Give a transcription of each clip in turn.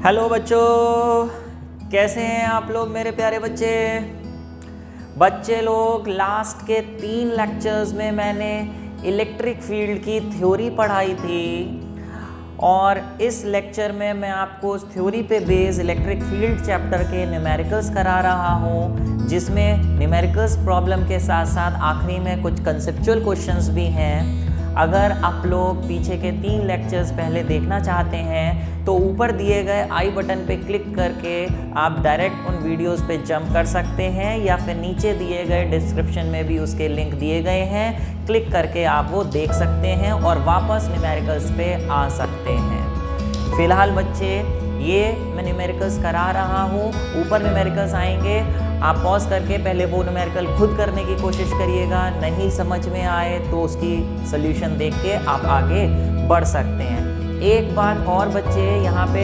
Hello बच्चों, कैसे हैं आप लोग मेरे प्यारे बच्चे। बच्चे लोग, लास्ट के 3 लेक्चर्स में मैंने इलेक्ट्रिक फील्ड की थ्योरी पढ़ाई थी और इस लेक्चर में मैं आपको उस थ्योरी पे बेस इलेक्ट्रिक फील्ड चैप्टर के न्यूमेरिकल्स करा रहा हूँ, जिसमें न्यूमेरिकल्स प्रॉब्लम के साथ साथ आखिरी में कुछ कंसेप्चुअल क्वेश्चंस भी हैं। अगर आप लोग पीछे के 3 लेक्चर्स पहले देखना चाहते हैं तो ऊपर दिए गए आई बटन पे क्लिक करके आप डायरेक्ट उन वीडियोस पे जंप कर सकते हैं, या फिर नीचे दिए गए डिस्क्रिप्शन में भी उसके लिंक दिए गए हैं, क्लिक करके आप वो देख सकते हैं और वापस न्यूमेरिकल्स पे आ सकते हैं। फिलहाल बच्चे, ये मैं न्यूमेरिकल्स करा रहा हूँ, ऊपर न्यूमेरिकल्स आएंगे, आप पॉज करके पहले वो न्यूमेरिकल खुद करने की कोशिश करिएगा। नहीं समझ में आए तो उसकी सोल्यूशन देख के आप आगे बढ़ सकते हैं। एक बात और बच्चे, यहाँ पे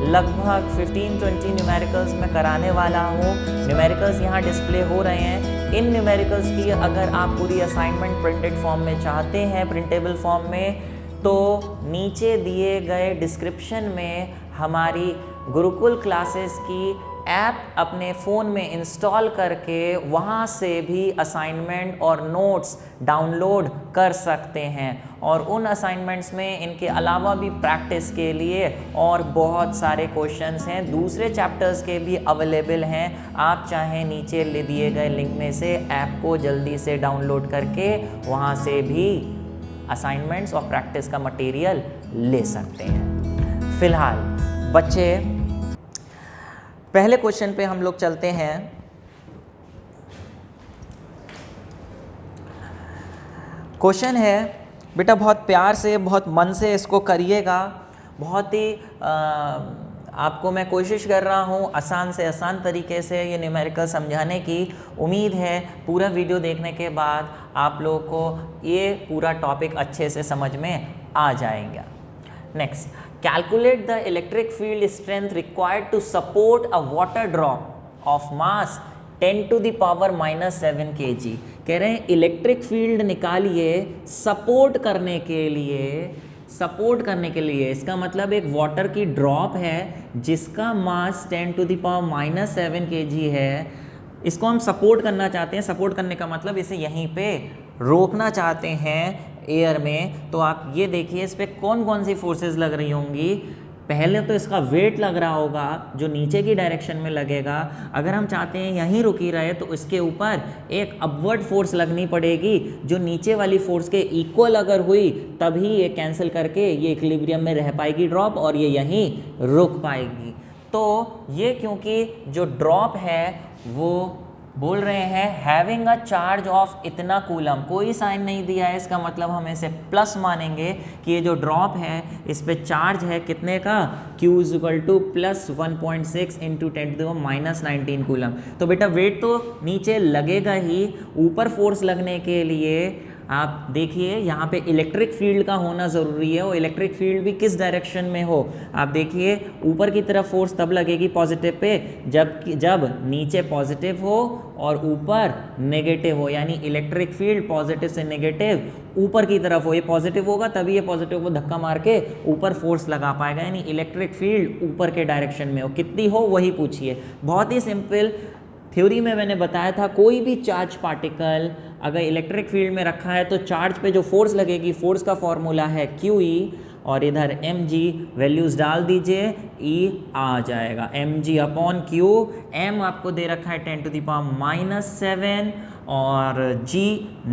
लगभग 15-20 न्यूमेरिकल्स मैं कराने वाला हूँ। न्यूमेरिकल्स यहाँ डिस्प्ले हो रहे हैं। इन न्यूमेरिकल्स की अगर आप पूरी असाइनमेंट प्रिंटेड फॉर्म में चाहते हैं, प्रिंटेबल फॉर्म में, तो नीचे दिए गए डिस्क्रिप्शन में हमारी गुरुकुल क्लासेस की ऐप अपने फ़ोन में इंस्टॉल करके वहाँ से भी असाइनमेंट और नोट्स डाउनलोड कर सकते हैं। और उन असाइनमेंट्स में इनके अलावा भी प्रैक्टिस के लिए और बहुत सारे क्वेश्चंस हैं, दूसरे चैप्टर्स के भी अवेलेबल हैं। आप चाहें नीचे ले दिए गए लिंक में से ऐप को जल्दी से डाउनलोड करके वहाँ से भी असाइनमेंट्स और प्रैक्टिस का मटेरियल ले सकते हैं। फिलहाल बच्चे, पहले क्वेश्चन पे हम लोग चलते हैं। क्वेश्चन है बेटा, बहुत प्यार से, बहुत मन से इसको करिएगा। बहुत ही आपको मैं कोशिश कर रहा हूँ आसान से आसान तरीके से ये न्यूमेरिकल समझाने की। उम्मीद है पूरा वीडियो देखने के बाद आप लोगों को ये पूरा टॉपिक अच्छे से समझ में आ जाएगा। Next, calculate the electric field strength required to support a water drop of mass 10 to the power minus 7 kg। कह रहे हैं इलेक्ट्रिक फील्ड निकालिए सपोर्ट करने के लिए। इसका मतलब एक वाटर की ड्रॉप है जिसका mass 10 to the power minus 7 kg है। इसको हम सपोर्ट करना चाहते हैं। सपोर्ट करने का मतलब इसे यहीं पे रोकना चाहते हैं एयर में। तो आप ये देखिए इस पर कौन कौन सी फोर्सेस लग रही होंगी। पहले तो इसका वेट लग रहा होगा जो नीचे की डायरेक्शन में लगेगा। अगर हम चाहते हैं यहीं रुकी रहे तो इसके ऊपर एक अपवर्ड फोर्स लगनी पड़ेगी जो नीचे वाली फोर्स के इक्वल अगर हुई तभी ये कैंसिल करके ये इक्विलिब्रियम में रह पाएगी ड्रॉप और ये यहीं रुक पाएगी। तो ये क्योंकि जो ड्रॉप है वो बोल रहे हैं हैविंग अ चार्ज ऑफ इतना कूलम, कोई साइन नहीं दिया है, इसका मतलब हम इसे प्लस मानेंगे कि ये जो ड्रॉप है इस पे चार्ज है कितने का, Q = प्लस 1.6 इंटू 10⁻⁻19 कूलम। तो बेटा वेट तो नीचे लगेगा ही, ऊपर फोर्स लगने के लिए आप देखिए यहाँ पे इलेक्ट्रिक फील्ड का होना ज़रूरी है। और इलेक्ट्रिक फील्ड भी किस डायरेक्शन में हो, आप देखिए ऊपर की तरफ फोर्स तब लगेगी पॉजिटिव पे जब नीचे पॉजिटिव हो और ऊपर नेगेटिव हो, यानी इलेक्ट्रिक फील्ड पॉजिटिव से नेगेटिव ऊपर की तरफ हो। ये पॉजिटिव होगा तभी ये पॉजिटिव को धक्का मार के ऊपर फोर्स लगा पाएगा, यानी इलेक्ट्रिक फील्ड ऊपर के डायरेक्शन में हो। कितनी हो वही पूछिए। बहुत ही सिंपल थ्योरी में मैंने बताया था, कोई भी चार्ज पार्टिकल अगर इलेक्ट्रिक फील्ड में रखा है तो चार्ज पे जो फोर्स लगेगी, फोर्स का फॉर्मूला है QE और इधर mg वैल्यूज़ डाल दीजिए, E आ जाएगा mg/q। m आपको दे रखा है 10 टू द पावर -7 और g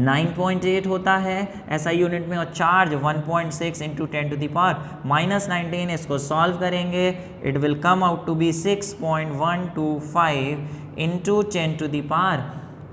9.8 होता है SI यूनिट में, और charge 1.6 into 10 to the power -19। इसको सॉल्व करेंगे, it will come out to be 6.125 into 10 to the power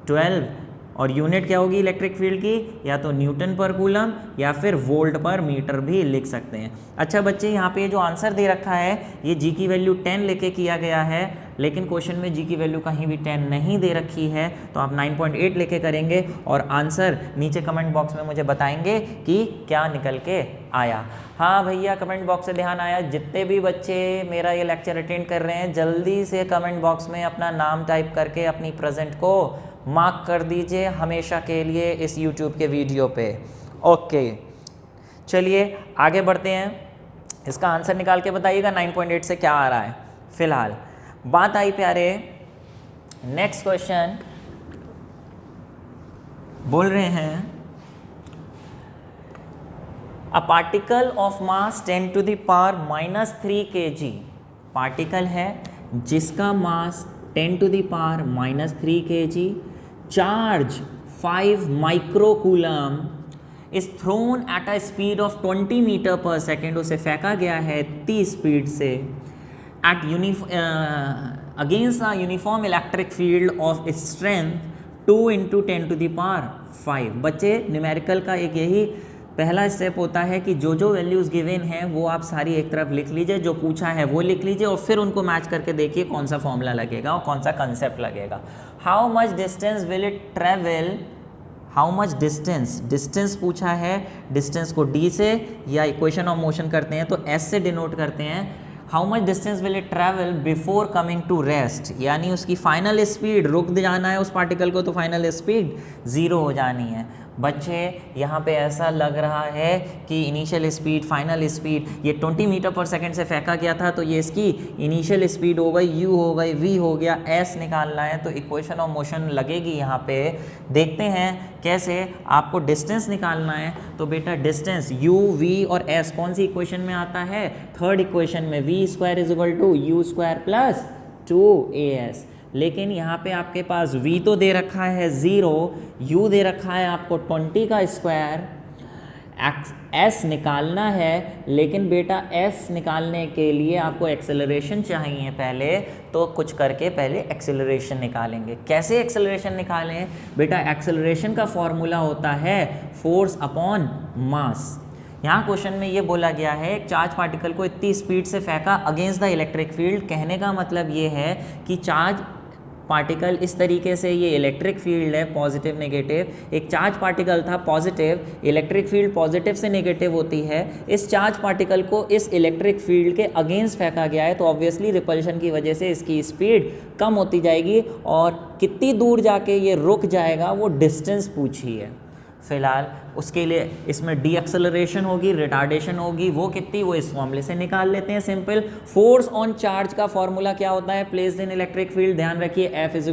12। और यूनिट क्या होगी इलेक्ट्रिक फील्ड की, या तो न्यूटन पर कूलम या फिर वोल्ट पर मीटर भी लिख सकते हैं। अच्छा बच्चे, यहाँ पे जो आंसर दे रखा है ये जी की वैल्यू 10 लेके किया गया है, लेकिन क्वेश्चन में जी की वैल्यू कहीं भी 10 नहीं दे रखी है, तो आप 9.8 लेके करेंगे और आंसर नीचे कमेंट बॉक्स में मुझे बताएंगे कि क्या निकल के आया। हाँ भैया, कमेंट बॉक्स से ध्यान आया। जितने भी बच्चे मेरा ये लेक्चर अटेंड कर रहे हैं, जल्दी से कमेंट बॉक्स में अपना नाम टाइप करके अपनी प्रेजेंट को मार्क कर दीजिए हमेशा के लिए इस YouTube के वीडियो पे। ओके, चलिए आगे बढ़ते हैं। इसका आंसर निकाल के बताइएगा 9.8 से क्या आ रहा है। फिलहाल बात आई प्यारे, नेक्स्ट क्वेश्चन बोल रहे हैं a particle of mass 10 to the power -3 kg, particle है जिसका mass 10 to the power -3 kg, charge 5 microcoulomb, is thrown at a speed of 20 metre पर सेकेंड, उसे फेंका गया है इतनी स्पीड से at against a uniform electric field of strength 2 × 10 to the power 5। बच्चे न्यूमेरिकल का एक यही पहला स्टेप होता है कि जो जो वैल्यूज़ गिवन हैं वो आप सारी एक तरफ लिख लीजिए, जो पूछा है वो लिख लीजिए और फिर उनको मैच करके देखिए कौन सा फॉर्मूला लगेगा और कौन सा कंसेप्ट लगेगा। How much distance will it travel, how much distance पूछा है, डिस्टेंस को डी से या इक्वेशन ऑफ मोशन करते हैं तो एस से डिनोट करते हैं। How much distance will it travel before coming to rest, यानी उसकी फाइनल स्पीड, रुक जाना है उस पार्टिकल को तो फाइनल स्पीड 0 हो जानी है। बच्चे यहाँ पे ऐसा लग रहा है कि इनिशियल स्पीड फाइनल स्पीड, ये 20 मीटर पर सेकंड से फेंका गया था तो ये इसकी इनिशियल स्पीड हो गई, u हो गई, v हो गया, s निकालना है तो इक्वेशन ऑफ मोशन लगेगी यहाँ पे। देखते हैं कैसे, आपको डिस्टेंस निकालना है तो बेटा डिस्टेंस u, v और s कौन सी इक्वेशन में आता है, थर्ड इक्वेशन में, v² = u² + 2as। लेकिन यहाँ पे आपके पास v तो दे रखा है 0, u दे रखा है आपको 20 का स्क्वायर, s निकालना है, लेकिन बेटा s निकालने के लिए आपको एक्सेलरेशन चाहिए पहले, तो कुछ करके पहले एक्सेलरेशन निकालेंगे। कैसे एक्सेलरेशन निकालें बेटा, एक्सेलरेशन का फॉर्मूला होता है फोर्स अपॉन मास। यहाँ क्वेश्चन में ये बोला गया है एक चार्ज पार्टिकल को इतनी स्पीड से फेंका अगेंस्ट द इलेक्ट्रिक फील्ड, कहने का मतलब ये है कि चार्ज पार्टिकल इस तरीके से, ये इलेक्ट्रिक फील्ड है पॉजिटिव नेगेटिव, एक चार्ज पार्टिकल था पॉजिटिव, इलेक्ट्रिक फील्ड पॉजिटिव से नेगेटिव होती है, इस चार्ज पार्टिकल को इस इलेक्ट्रिक फील्ड के अगेंस्ट फेंका गया है तो ऑब्वियसली रिपल्शन की वजह से इसकी स्पीड कम होती जाएगी और कितनी दूर जाके ये रुक जाएगा वो डिस्टेंस पूछी है। फिलहाल उसके लिए इसमें डी एक्सेलरेशन होगी, रिटार्डेशन होगी, वो कितनी, वो इस फॉर्मूले से निकाल लेते हैं सिंपल। फोर्स ऑन चार्ज का फॉर्मूला क्या होता है, प्लेस्ड इन इलेक्ट्रिक फील्ड, ध्यान रखिए F =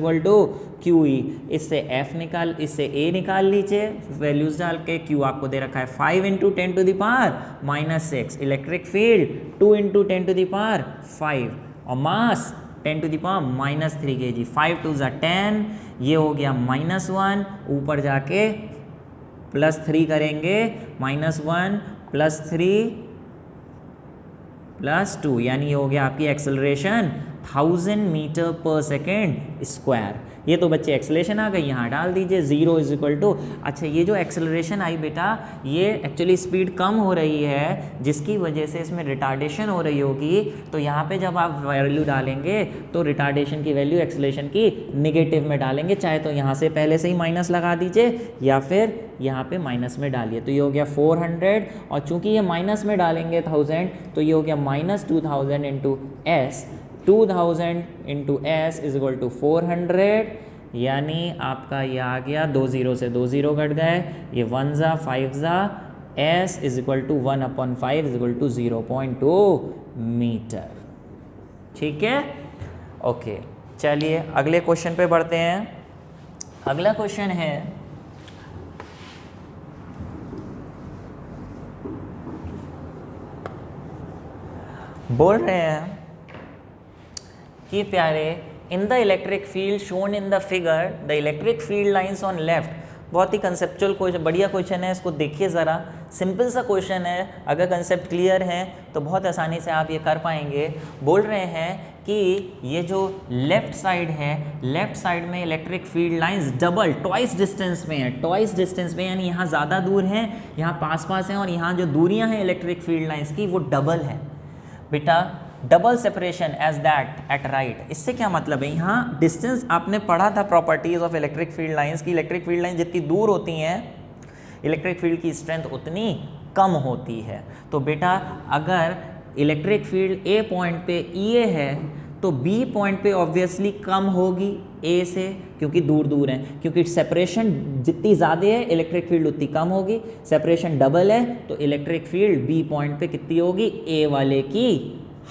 QE, इससे F निकाल, इससे A निकाल लीजिए वैल्यूज डाल के। Q आपको दे रखा है 5 × 10 to the power -6, electric field 2 × 10 to the power 5 और मास 10 to the power -3 kg, 5 × 2 = 10, ये हो गया -1, ऊपर जाके +3 करेंगे, -1 +3 +2, यानी ये हो गया आपकी एक्सेलरेशन 1000 मीटर पर सेकेंड स्क्वायर। ये तो बच्चे एक्सेलरेशन आ गई, यहाँ डाल दीजिए 0 = अच्छा ये जो एक्सेलरेशन आई बेटा, ये एक्चुअली स्पीड कम हो रही है जिसकी वजह से इसमें रिटार्डेशन हो रही होगी, तो यहाँ पे जब आप वैल्यू डालेंगे तो रिटार्डेशन की वैल्यू एक्सेलरेशन की नेगेटिव में डालेंगे, चाहे तो यहाँ से पहले से ही माइनस लगा दीजिए या फिर यहाँ पे माइनस में डालिए। तो ये हो गया 400 और चूंकि ये माइनस में डालेंगे 1000 तो ये हो गया -2000 × s, 2000 × s = 400, यानी आपका ये आ गया 2 0 से 2 0 कट गए, ये 1 ज़ा 5 ज़ा, s = 1/5 = 0.2 मीटर। ठीक है, ओके चलिए अगले क्वेश्चन पे बढ़ते हैं। अगला क्वेश्चन है बोल रहे हैं कि प्यारे, in the electric field shown in the figure the electric field lines on left, बहुत ही कंसेप्चुअल क्वेश्चन, बढ़िया क्वेश्चन है, इसको देखिए ज़रा, सिंपल सा क्वेश्चन है, अगर कंसेप्ट क्लियर है तो बहुत आसानी से आप ये कर पाएंगे। बोल रहे हैं कि ये जो लेफ़्ट साइड है, लेफ़्ट साइड में electric field lines double twice distance में है, ट्वाइस डिस्टेंस में, यानी यहाँ ज़्यादा दूर हैं, यहाँ पास पास हैं और यहाँ जो दूरियाँ हैं इलेक्ट्रिक फील्ड लाइंस की वो डबल है बेटा, double separation as that at right. इससे क्या मतलब है, यहाँ डिस्टेंस आपने पढ़ा था properties of electric field lines की, इलेक्ट्रिक फील्ड लाइन जितनी दूर होती हैं इलेक्ट्रिक फील्ड की स्ट्रेंथ उतनी कम होती है। तो बेटा अगर इलेक्ट्रिक फील्ड ए पॉइंट पे E है तो बी पॉइंट पे ऑब्वियसली कम होगी ए से, क्योंकि दूर दूर है, क्योंकि सेपरेशन जितनी ज़्यादा है इलेक्ट्रिक फील्ड उतनी कम होगी, सेपरेशन डबल है तो इलेक्ट्रिक फील्ड बी पॉइंट पे कितनी होगी, ए वाले की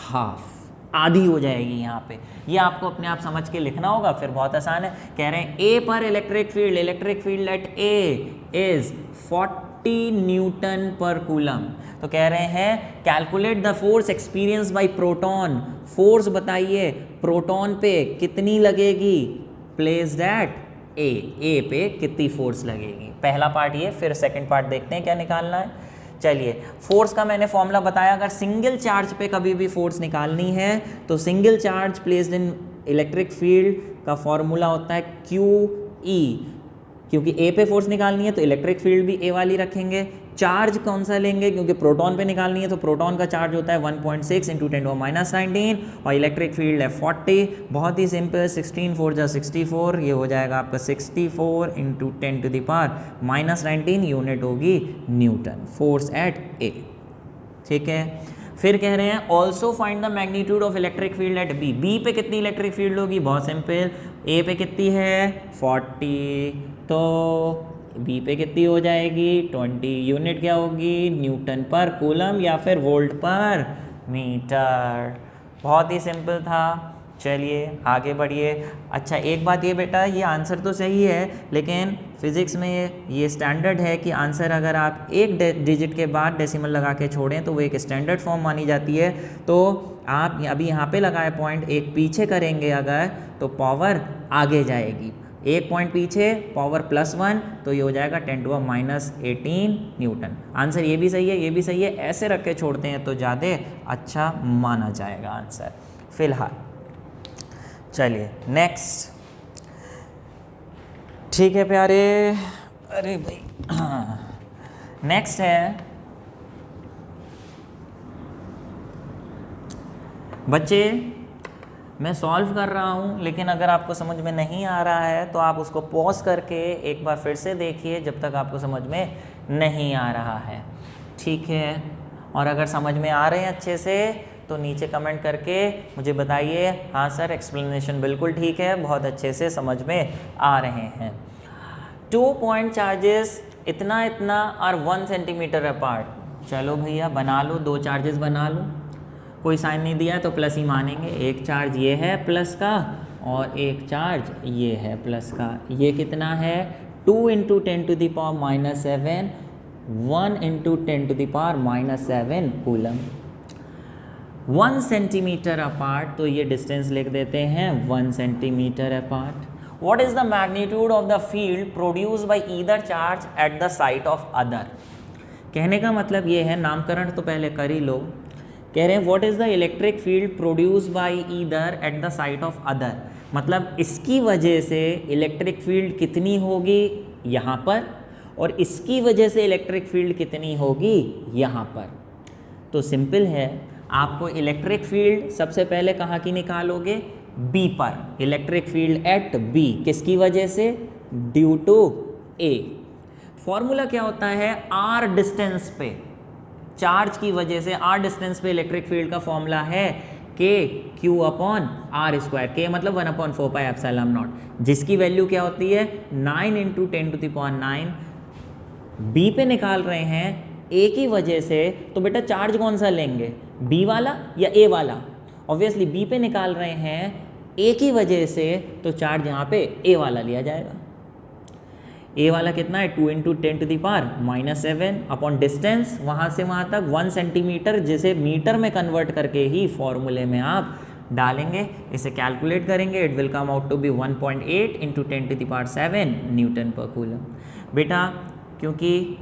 हाफ, आधी हो जाएगी यहाँ पे। ये आपको अपने आप समझ के लिखना होगा, फिर बहुत आसान है। कह रहे हैं ए पर electric field eight A is 40 Newton per coulomb. तो कह रहे हैं calculate the force experience by proton, force बताइए प्रोटॉन पे कितनी लगेगी प्लेस्ड एट ए पे कितनी फोर्स लगेगी। पहला पार्ट ये, फिर सेकंड पार्ट देखते हैं क्या निकालना है। चलिए, फोर्स का मैंने फॉर्मूला बताया, अगर सिंगल चार्ज पे कभी भी फोर्स निकालनी है तो single charge placed in electric field का फॉर्मूला होता है QE, क्योंकि ए पे फोर्स निकालनी है तो इलेक्ट्रिक फील्ड भी ए वाली रखेंगे। चार्ज कौन सा लेंगे, क्योंकि प्रोटॉन पे निकालनी है तो प्रोटॉन का चार्ज होता है 1.6 × 10⁻⁹ और इलेक्ट्रिक फील्ड है 40। बहुत ही सिंपल, 16 4 जा 64, ये हो जाएगा आपका 64 × 10⁻⁹ यूनिट होगी न्यूटन, फोर्स एट ए। ठीक है, फिर कह रहे हैं also find the magnitude of electric field at B. B पे कितनी इलेक्ट्रिक फील्ड होगी, बहुत सिंपल, ए पे कितनी है 40, तो बी पे कितनी हो जाएगी 20, यूनिट क्या होगी न्यूटन पर कूलम या फिर वोल्ट पर मीटर। बहुत ही सिंपल था। चलिए आगे बढ़िए। अच्छा एक बात ये बेटा, ये आंसर तो सही है लेकिन फिज़िक्स में ये स्टैंडर्ड है कि आंसर अगर आप एक डिजिट के बाद डेसिमल लगा के छोड़ें तो वो एक स्टैंडर्ड फॉर्म मानी जाती है। तो आप अभी यहाँ पे लगाए पॉइंट, एक पीछे करेंगे अगर तो पावर आगे जाएगी, एक पॉइंट पीछे पावर +1 तो ये हो जाएगा 10⁻18 न्यूटन। आंसर ये भी सही है, ये भी सही है, ऐसे रख के छोड़ते हैं तो ज़्यादा अच्छा माना जाएगा आंसर फिलहाल। चलिए नेक्स्ट। ठीक है प्यारे, अरे भाई नेक्स्ट है बच्चे, मैं सॉल्व कर रहा हूँ लेकिन अगर आपको समझ में नहीं आ रहा है तो आप उसको पॉज करके एक बार फिर से देखिए जब तक आपको समझ में नहीं आ रहा है। ठीक है, और अगर समझ में आ रहे हैं अच्छे से तो नीचे कमेंट करके मुझे बताइए हाँ सर एक्सप्लेनेशन बिल्कुल ठीक है, बहुत अच्छे से समझ में आ रहे हैं। 2 पॉइंट चार्जेस इतना इतना और 1 सेंटीमीटर अपार्ट। चलो भैया बना लो, 2 चार्जेस बना लो, कोई साइन नहीं दिया है तो प्लस ही मानेंगे। एक चार्ज ये है प्लस का और एक चार्ज ये है प्लस का। ये कितना है 2 × 10⁻⁷, 1 × 10⁻⁷ कूलम। 1 सेंटीमीटर अपार्ट, तो ये डिस्टेंस लिख देते हैं 1 centimetre apart. What is the magnitude of the field produced by either charge at the site of other? कहने का मतलब ये है, नामकरण तो पहले कर ही लो। कह रहे हैं what is the electric field produce by either at the site of other, मतलब इसकी वजह से इलेक्ट्रिक फील्ड कितनी होगी यहाँ पर और इसकी वजह से इलेक्ट्रिक फील्ड कितनी होगी यहाँ पर। तो सिंपल है, आपको इलेक्ट्रिक फील्ड सबसे पहले कहाँ की निकालोगे, बी पर। इलेक्ट्रिक फील्ड एट बी किसकी वजह से, ड्यू टू ए। फॉर्मूला क्या होता है, आर डिस्टेंस पे, चार्ज की वजह से आर डिस्टेंस पे इलेक्ट्रिक फील्ड का फॉर्मूला है Q/r²। K मतलब 1/4πε0, जिसकी वैल्यू क्या होती है 9 × 10⁹। बी पे निकाल रहे हैं ए की वजह से, तो बेटा चार्ज कौन सा लेंगे, बी वाला या ए वाला। ऑब्वियसली बी पे निकाल रहे हैं ए की वजह से, तो चार्ज यहाँ पे ए वाला लिया जाएगा। ए वाला कितना है 2 × 10⁻⁷ अपॉन डिस्टेंस वहाँ से वहाँ तक 1 सेंटीमीटर, जिसे मीटर में कन्वर्ट करके ही फॉर्मूले में आप डालेंगे। इसे कैलकुलेट करेंगे, it will come out to be 1.8 × 10⁻⁷ newton per coulomb. बेटा क्योंकि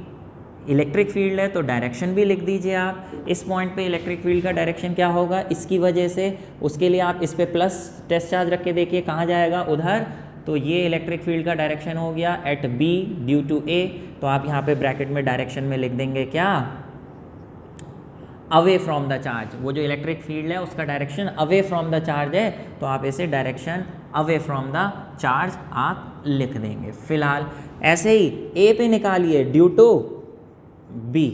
इलेक्ट्रिक फील्ड है तो डायरेक्शन भी लिख दीजिए आप। इस पॉइंट पे इलेक्ट्रिक फील्ड का डायरेक्शन क्या होगा, इसकी वजह से, उसके लिए आप इस पे प्लस टेस्ट चार्ज रख के देखिए कहाँ जाएगा, उधर। तो ये इलेक्ट्रिक फील्ड का डायरेक्शन हो गया eight be due to A. तो आप यहाँ पे ब्रैकेट में डायरेक्शन में लिख देंगे क्या, अवे फ्रॉम द चार्ज। वो जो इलेक्ट्रिक फील्ड है उसका direction away from the charge है, तो आप इसे direction away from the charge आप लिख देंगे। फिलहाल ऐसे ही ए पे निकालिए ड्यू टू बी।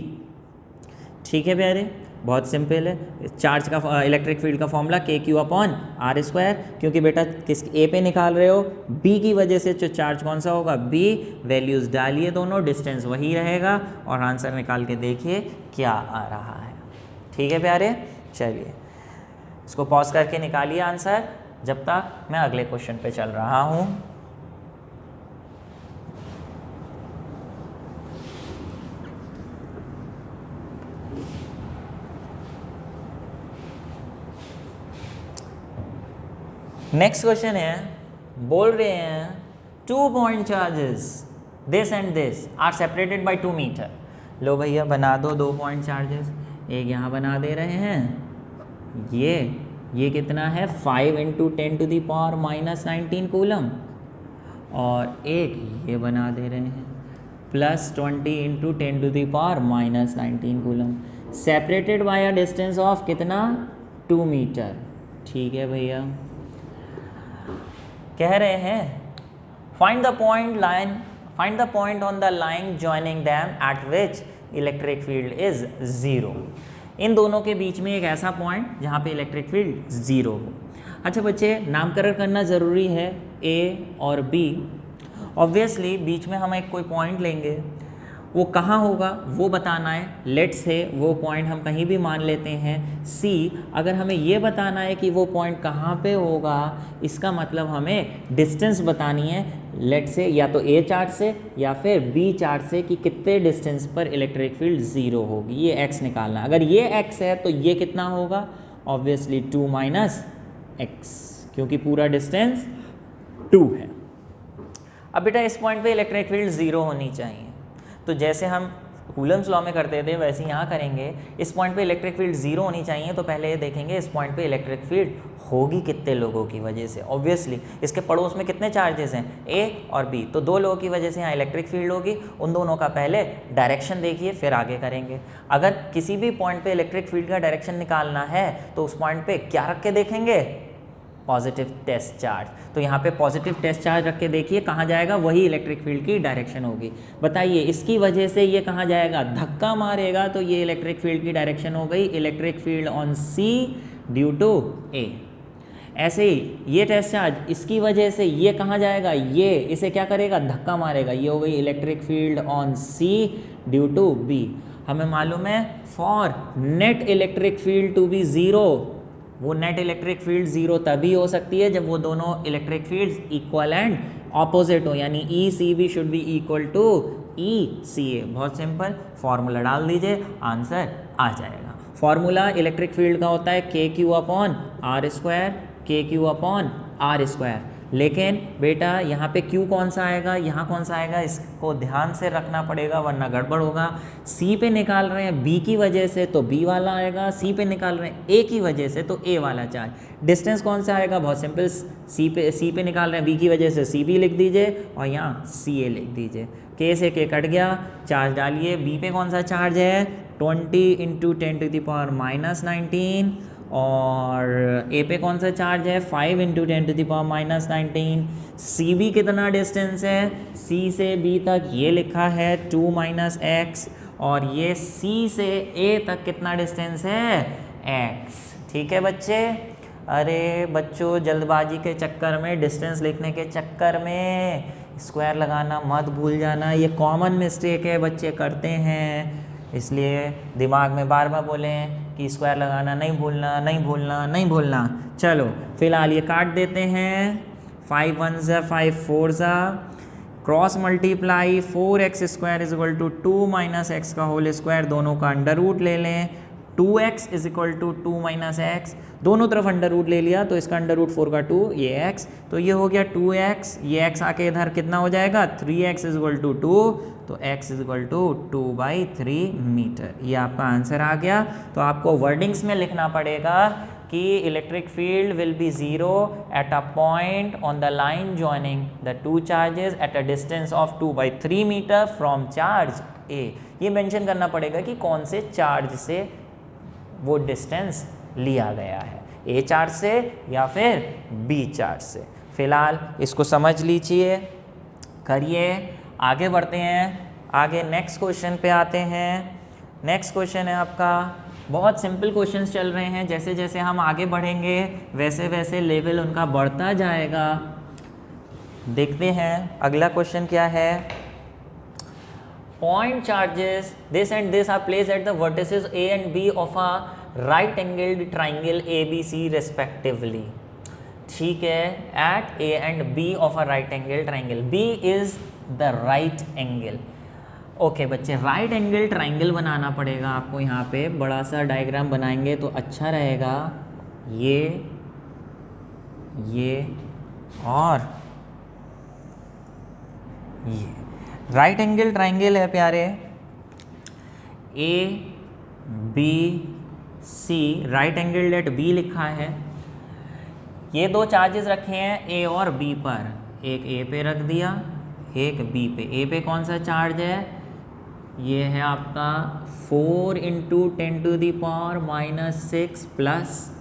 ठीक है प्यारे, बहुत सिंपल है, चार्ज का इलेक्ट्रिक फील्ड का फॉर्मूला KQ/R², क्योंकि बेटा किस ए पे निकाल रहे हो, बी की वजह से जो चार्ज कौन सा होगा, बी, वैल्यूज़ डालिए दोनों, डिस्टेंस वही रहेगा और आंसर निकाल के देखिए क्या आ रहा है। ठीक है प्यारे, चलिए इसको पॉज करके निकालिए आंसर जब तक मैं अगले क्वेश्चन पे चल रहा हूँ। नेक्स्ट क्वेश्चन है, बोल रहे हैं 2 point charges this and this are separated by 2 metre. लो भैया बना दो 2 पॉइंट चार्जेस, एक यहाँ बना दे रहे हैं, ये कितना है 5 × 10⁻⁻19 कूलम, और एक ये बना दे रहे हैं +20 × 10⁻⁻19 coulomb, separated by a distance of कितना, 2 मीटर। ठीक है भैया, कह रहे हैं find the point on the line joining them at which electric field is 0। इन दोनों के बीच में एक ऐसा पॉइंट जहाँ पे इलेक्ट्रिक फील्ड 0 हो। अच्छा बच्चे, नामकरण करना ज़रूरी है, ए और बी। ऑब्वियसली बीच में हम एक कोई पॉइंट लेंगे, वो कहाँ होगा वो बताना है। लेट से वो पॉइंट हम कहीं भी मान लेते हैं सी। अगर हमें ये बताना है कि वो पॉइंट कहाँ पे होगा, इसका मतलब हमें डिस्टेंस बतानी है, लेट से या तो ए चार्ज से या फिर बी चार्ज से, कि कितने डिस्टेंस पर इलेक्ट्रिक फील्ड 0 होगी, ये एक्स निकालना। अगर ये एक्स है तो ये कितना होगा, ऑब्वियसली 2 - x, क्योंकि पूरा डिस्टेंस 2 है। अब बेटा इस पॉइंट पे इलेक्ट्रिक फील्ड 0 होनी चाहिए, तो जैसे हम कूलम्स लॉ में करते थे वैसे यहाँ करेंगे। इस पॉइंट पे इलेक्ट्रिक फील्ड 0 होनी चाहिए, तो पहले ये देखेंगे इस पॉइंट पे इलेक्ट्रिक फील्ड होगी कितने लोगों की वजह से। ऑब्वियसली इसके पड़ोस में कितने चार्जेस हैं, ए और बी, तो 2 लोगों की वजह से यहाँ इलेक्ट्रिक फील्ड होगी। उन दोनों का पहले डायरेक्शन देखिए, फिर आगे करेंगे। अगर किसी भी पॉइंट पे इलेक्ट्रिक फील्ड का डायरेक्शन निकालना है तो उस पॉइंट पे क्या रख के देखेंगे, पॉजिटिव टेस्ट चार्ज। तो यहाँ पे पॉजिटिव टेस्ट चार्ज रख के देखिए कहाँ जाएगा, वही इलेक्ट्रिक फील्ड की डायरेक्शन होगी। बताइए इसकी वजह से ये कहाँ जाएगा, धक्का मारेगा, तो ये इलेक्ट्रिक फील्ड की डायरेक्शन हो गई electric field on C due to A. ऐसे ही ये टेस्ट चार्ज इसकी वजह से ये कहाँ जाएगा, ये इसे क्या करेगा, धक्का मारेगा, ये हो गई electric field on C due to B. हमें मालूम है for net electric field to be 0, वो नेट इलेक्ट्रिक फील्ड 0 तभी हो सकती है जब वो दोनों electric fields equal and opposite हो, यानी ECB should be equal to ECA। बहुत सिंपल, फॉर्मूला डाल दीजिए, आंसर आ जाएगा। फॉर्मूला इलेक्ट्रिक फील्ड का होता है KQ/R², KQ/R²। लेकिन बेटा यहाँ पे Q कौन सा आएगा, यहाँ कौन सा आएगा, इसको ध्यान से रखना पड़ेगा वरना गड़बड़ होगा। C पे निकाल रहे हैं B की वजह से तो B वाला आएगा, C पे निकाल रहे हैं A की वजह से तो A वाला चार्ज। डिस्टेंस कौन सा आएगा, बहुत सिंपल, C पे निकाल रहे हैं B की वजह से CB लिख दीजिए और यहाँ CA लिख दीजिए। K से K कट गया, चार्ज डालिए। B पे कौन सा चार्ज है, 20 × 10⁻⁻19, और ए पे कौन सा चार्ज है, 5 × 10⁻⁻19। सी बी कितना डिस्टेंस है, सी से बी तक ये लिखा है 2 - x, और ये सी से ए तक कितना डिस्टेंस है, x। ठीक है बच्चे, अरे बच्चों जल्दबाजी के चक्कर में, डिस्टेंस लिखने के चक्कर में स्क्वायर लगाना मत भूल जाना, ये कॉमन मिस्टेक है, बच्चे करते हैं। इसलिए दिमाग में बार बार बोलें कि स्क्वायर लगाना नहीं भूलना, नहीं भूलना, नहीं भूलना। चलो फिलहाल ये काट देते हैं, 5 × 1 = 5, 4 = क्रॉस मल्टीप्लाई 4x² = 2 - x का होल स्क्वायर, दोनों का अंडर रूट ले लें। 2x = 2 - x, दोनों तरफ अंडर रूट ले लिया तो इसका अंडर रूट 4 का 2, ये x, तो ये हो गया 2x, ये x आके इधर कितना हो जाएगा, 3x = 2, तो x = 2/3 मीटर। ये आपका आंसर आ गया। तो आपको वर्डिंग्स में लिखना पड़ेगा कि electric field will be 0 at a point on the line joining the 2 charges at a distance of 2/3 metre from charge A। ये मेंशन करना पड़ेगा कि कौन से चार्ज से वो डिस्टेंस लिया गया है, A चार्ज से या फिर B चार्ज से। फिलहाल इसको समझ लीजिए, करिए, आगे बढ़ते हैं। आगे नेक्स्ट क्वेश्चन पे आते हैं। नेक्स्ट क्वेश्चन है आपका, बहुत सिंपल क्वेश्चंस चल रहे हैं, जैसे जैसे हम आगे बढ़ेंगे वैसे वैसे लेवल उनका बढ़ता जाएगा। देखते हैं अगला क्वेश्चन क्या है। Point charges this and this are placed at the vertices A and B of a right angled triangle A B C respectively. ठीक है, at A and B of a right angle triangle, B is the right angle. Okay बच्चे, right angle triangle बनाना पड़ेगा आपको। यहाँ पे बड़ा सा डायग्राम बनाएंगे तो अच्छा रहेगा। ये और ये राइट एंगल ट्राइंगल है प्यारे, A B C, right angle at B लिखा है। ये दो चार्जेस रखे हैं ए और बी पर, एक ए पे रख दिया, एक बी पे। ए पे कौन सा चार्ज है? ये है आपका 4 × 10⁻⁻6 प्लस,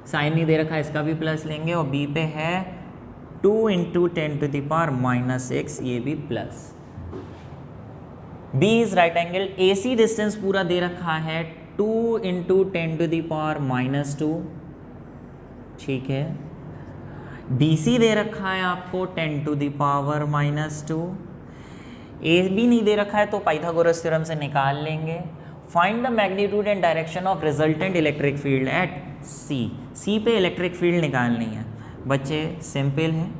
साइन नहीं दे रखा है इसका भी प्लस लेंगे, और बी पे है 2 × 10⁻⁻6, ये भी plus. B is right angle, A C distance पूरा दे रखा है 2 × 10⁻², ठीक है। बी सी दे रखा है आपको 10⁻²। ए भी नहीं दे रखा है तो पाइथागोरस थ्योरम से निकाल लेंगे। Find the magnitude and direction of resultant electric field at C. C पे इलेक्ट्रिक फील्ड निकालनी है बच्चे, सिंपल है।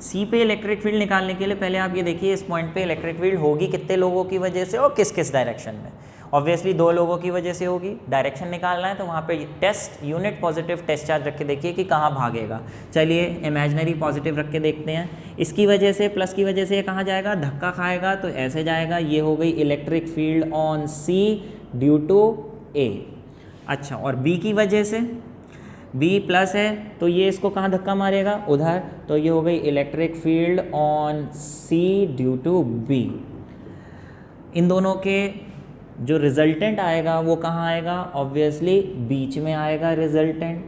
सी पे इलेक्ट्रिक फील्ड निकालने के लिए पहले आप ये देखिए इस पॉइंट पे इलेक्ट्रिक फील्ड होगी कितने लोगों की वजह से और किस किस डायरेक्शन में। ऑब्वियसली 2 लोगों की वजह से होगी। डायरेक्शन निकालना है तो वहाँ पे test unit positive test charge रख के देखिए कि कहाँ भागेगा। चलिए इमेजिनरी पॉजिटिव रख के देखते हैं। इसकी वजह से प्लस की वजह से ये कहाँ जाएगा? धक्का खाएगा तो ऐसे जाएगा। ये हो गई electric field on C due to A. अच्छा, और बी की वजह से, बी प्लस है तो ये इसको कहाँ धक्का मारेगा? उधर, तो ये हो गई electric field on C due to B. इन दोनों के जो रिजल्टेंट आएगा वो कहाँ आएगा? ऑब्वियसली बीच में आएगा रिजल्टेंट।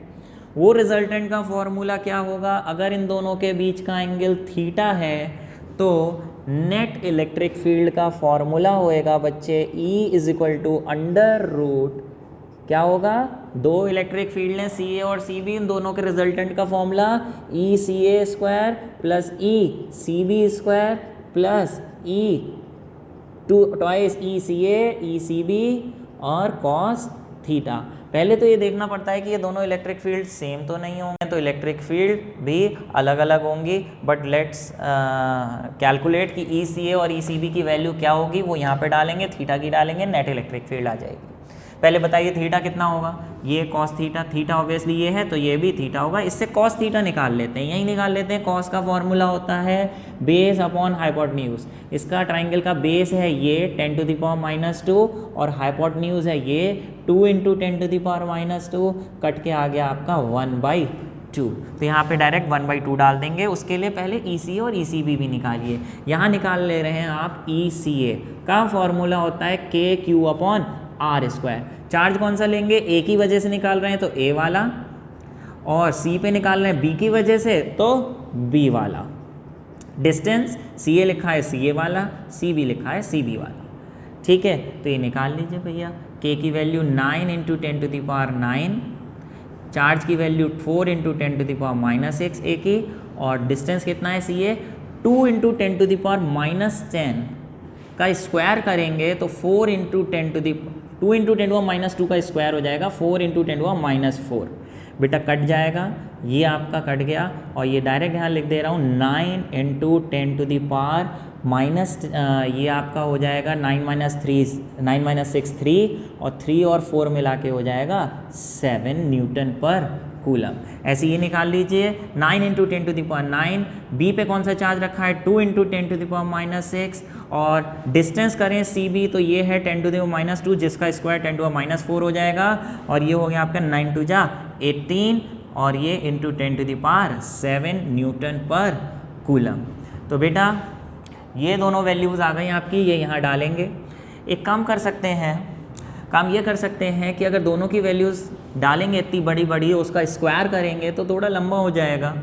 वो रिजल्टेंट का फॉर्मूला क्या होगा? अगर इन दोनों के बीच का एंगल थीटा है तो नेट इलेक्ट्रिक फील्ड का फॉर्मूला होएगा बच्चे E = क्या होगा? 2 इलेक्ट्रिक फील्ड हैं सी ए और सी बी, इन दोनों के रिजल्टेंट का formula ECA² plus ECB² plus twice ECA ECB और कॉस थीटा। पहले तो ये देखना पड़ता है कि ये दोनों इलेक्ट्रिक फील्ड सेम तो नहीं होंगे, तो इलेक्ट्रिक फील्ड भी अलग अलग होंगी। बट लेट्स कैलकुलेट कि ECA और ECB की वैल्यू क्या होगी, वो यहाँ पे डालेंगे, थीटा की डालेंगे, नेट इलेक्ट्रिक फील्ड आ जाएगी। पहले बताइए थीटा कितना होगा? ये कॉस थीटा, थीटा ऑब्वियसली ये है तो ये भी थीटा होगा। इससे कॉस थीटा निकाल लेते हैं, यही निकाल लेते हैं। कॉस का फॉर्मूला होता है बेस अपॉन हाइपोटेन्यूज। इसका ट्राइंगल का बेस है ये 10⁻² और हाइपोटेन्यूज है ये 2 × 10⁻²। कट के आ गया आपका 1/2। तो यहाँ पे डायरेक्ट 1/2 डाल देंगे। उसके लिए पहले ECA और ECB भी निकालिए। यहाँ निकाल ले रहे हैं आप ECA का फॉर्मूला होता है KQ/R²। चार्ज कौन सा लेंगे? ए की वजह से निकाल रहे हैं तो ए वाला, और सी पे निकाल रहे हैं बी की वजह से तो बी वाला। डिस्टेंस CA लिखा है CA वाला, CB लिखा है CB वाला। ठीक है, तो ये निकाल लीजिए भैया। K की वैल्यू 9 × 10⁹, चार्ज की वैल्यू 4 × 10⁻6 ए की, और डिस्टेंस कितना है CA 2 × 10⁻10 का स्क्वायर करेंगे तो 4 × 2 × 10⁻2 का स्क्वायर हो जाएगा 4 × 10⁻4। बेटा कट जाएगा, ये आपका कट गया, और ये डायरेक्ट यहाँ लिख दे रहा हूँ 9 × 10⁻, ये आपका हो जाएगा 9 - 6 3, और 3 और 4 मिला के हो जाएगा 7 न्यूटन पर कूलम। ऐसे ये निकाल लीजिए 9 × 10⁹। बी पे कौन सा चार्ज रखा है? 2 × 10⁻6, और डिस्टेंस करें CB तो ये है 10⁻2 जिसका स्क्वायर 10⁻4 हो जाएगा, और ये हो गया आपका 9 × 2 = 18, और ये × 10⁻7 न्यूटन पर कूलम। तो बेटा ये दोनों वैल्यूज़ आ गई आपकी, ये यहाँ डालेंगे। एक काम कर सकते हैं, काम ये कर सकते हैं कि अगर दोनों की वैल्यूज़ डालेंगे इतनी बड़ी बड़ी, उसका स्क्वायर करेंगे तो थोड़ा लंबा हो जाएगा।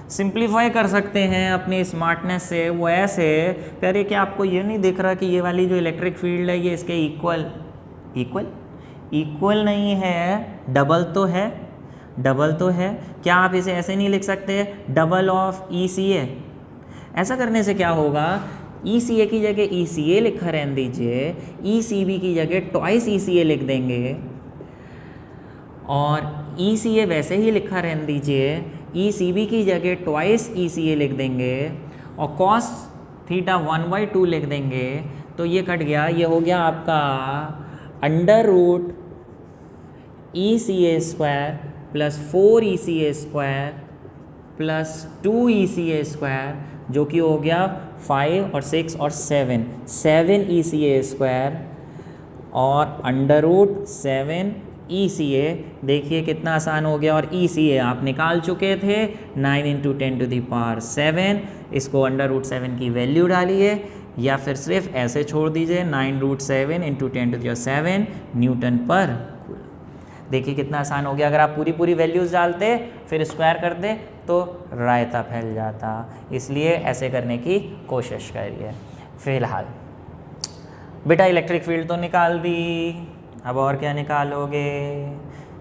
सिंप्लीफाई कर सकते हैं अपनी स्मार्टनेस से। वो ऐसे, पहले क्या आपको ये नहीं दिख रहा कि ये वाली जो इलेक्ट्रिक फील्ड है ये इसके इक्वल इक्वल नहीं है, डबल तो है, डबल तो है। क्या आप इसे ऐसे नहीं लिख सकते, डबल ऑफ ECA? ऐसा करने से क्या होगा, ECA की जगह ECA लिखा रहने दीजिए, ECB की जगह ट्वाइस ECA लिख देंगे, और ECA वैसे ही लिखा रहने दीजिए, ECB की जगह ट्वाइस ECA लिख देंगे, और cos थीटा 1/2 लिख देंगे। तो ये कट गया, ये हो गया आपका under root ECA square plus 4 ECA square plus 2 ECA square, जो कि हो गया 5 और 6 और 7 ECA स्क्वायर और अंडर रूट 7 ECA। देखिए कितना आसान हो गया, और ECA आप निकाल चुके थे, 9 × 10⁻7। इसको अंडर रूट 7 की वैल्यू डालिए, या फिर सिर्फ ऐसे छोड़ दीजिए, 9√7 × 10⁻7 न्यूटन पर कूलम। देखिए कितना आसान हो गया। अगर आप पूरी पूरी वैल्यूज़ डालते फिर स्क्वायर करते तो रायता फैल जाता, इसलिए ऐसे करने की कोशिश करिए। फिलहाल बेटा इलेक्ट्रिक फील्ड तो निकाल दी, अब और क्या निकालोगे,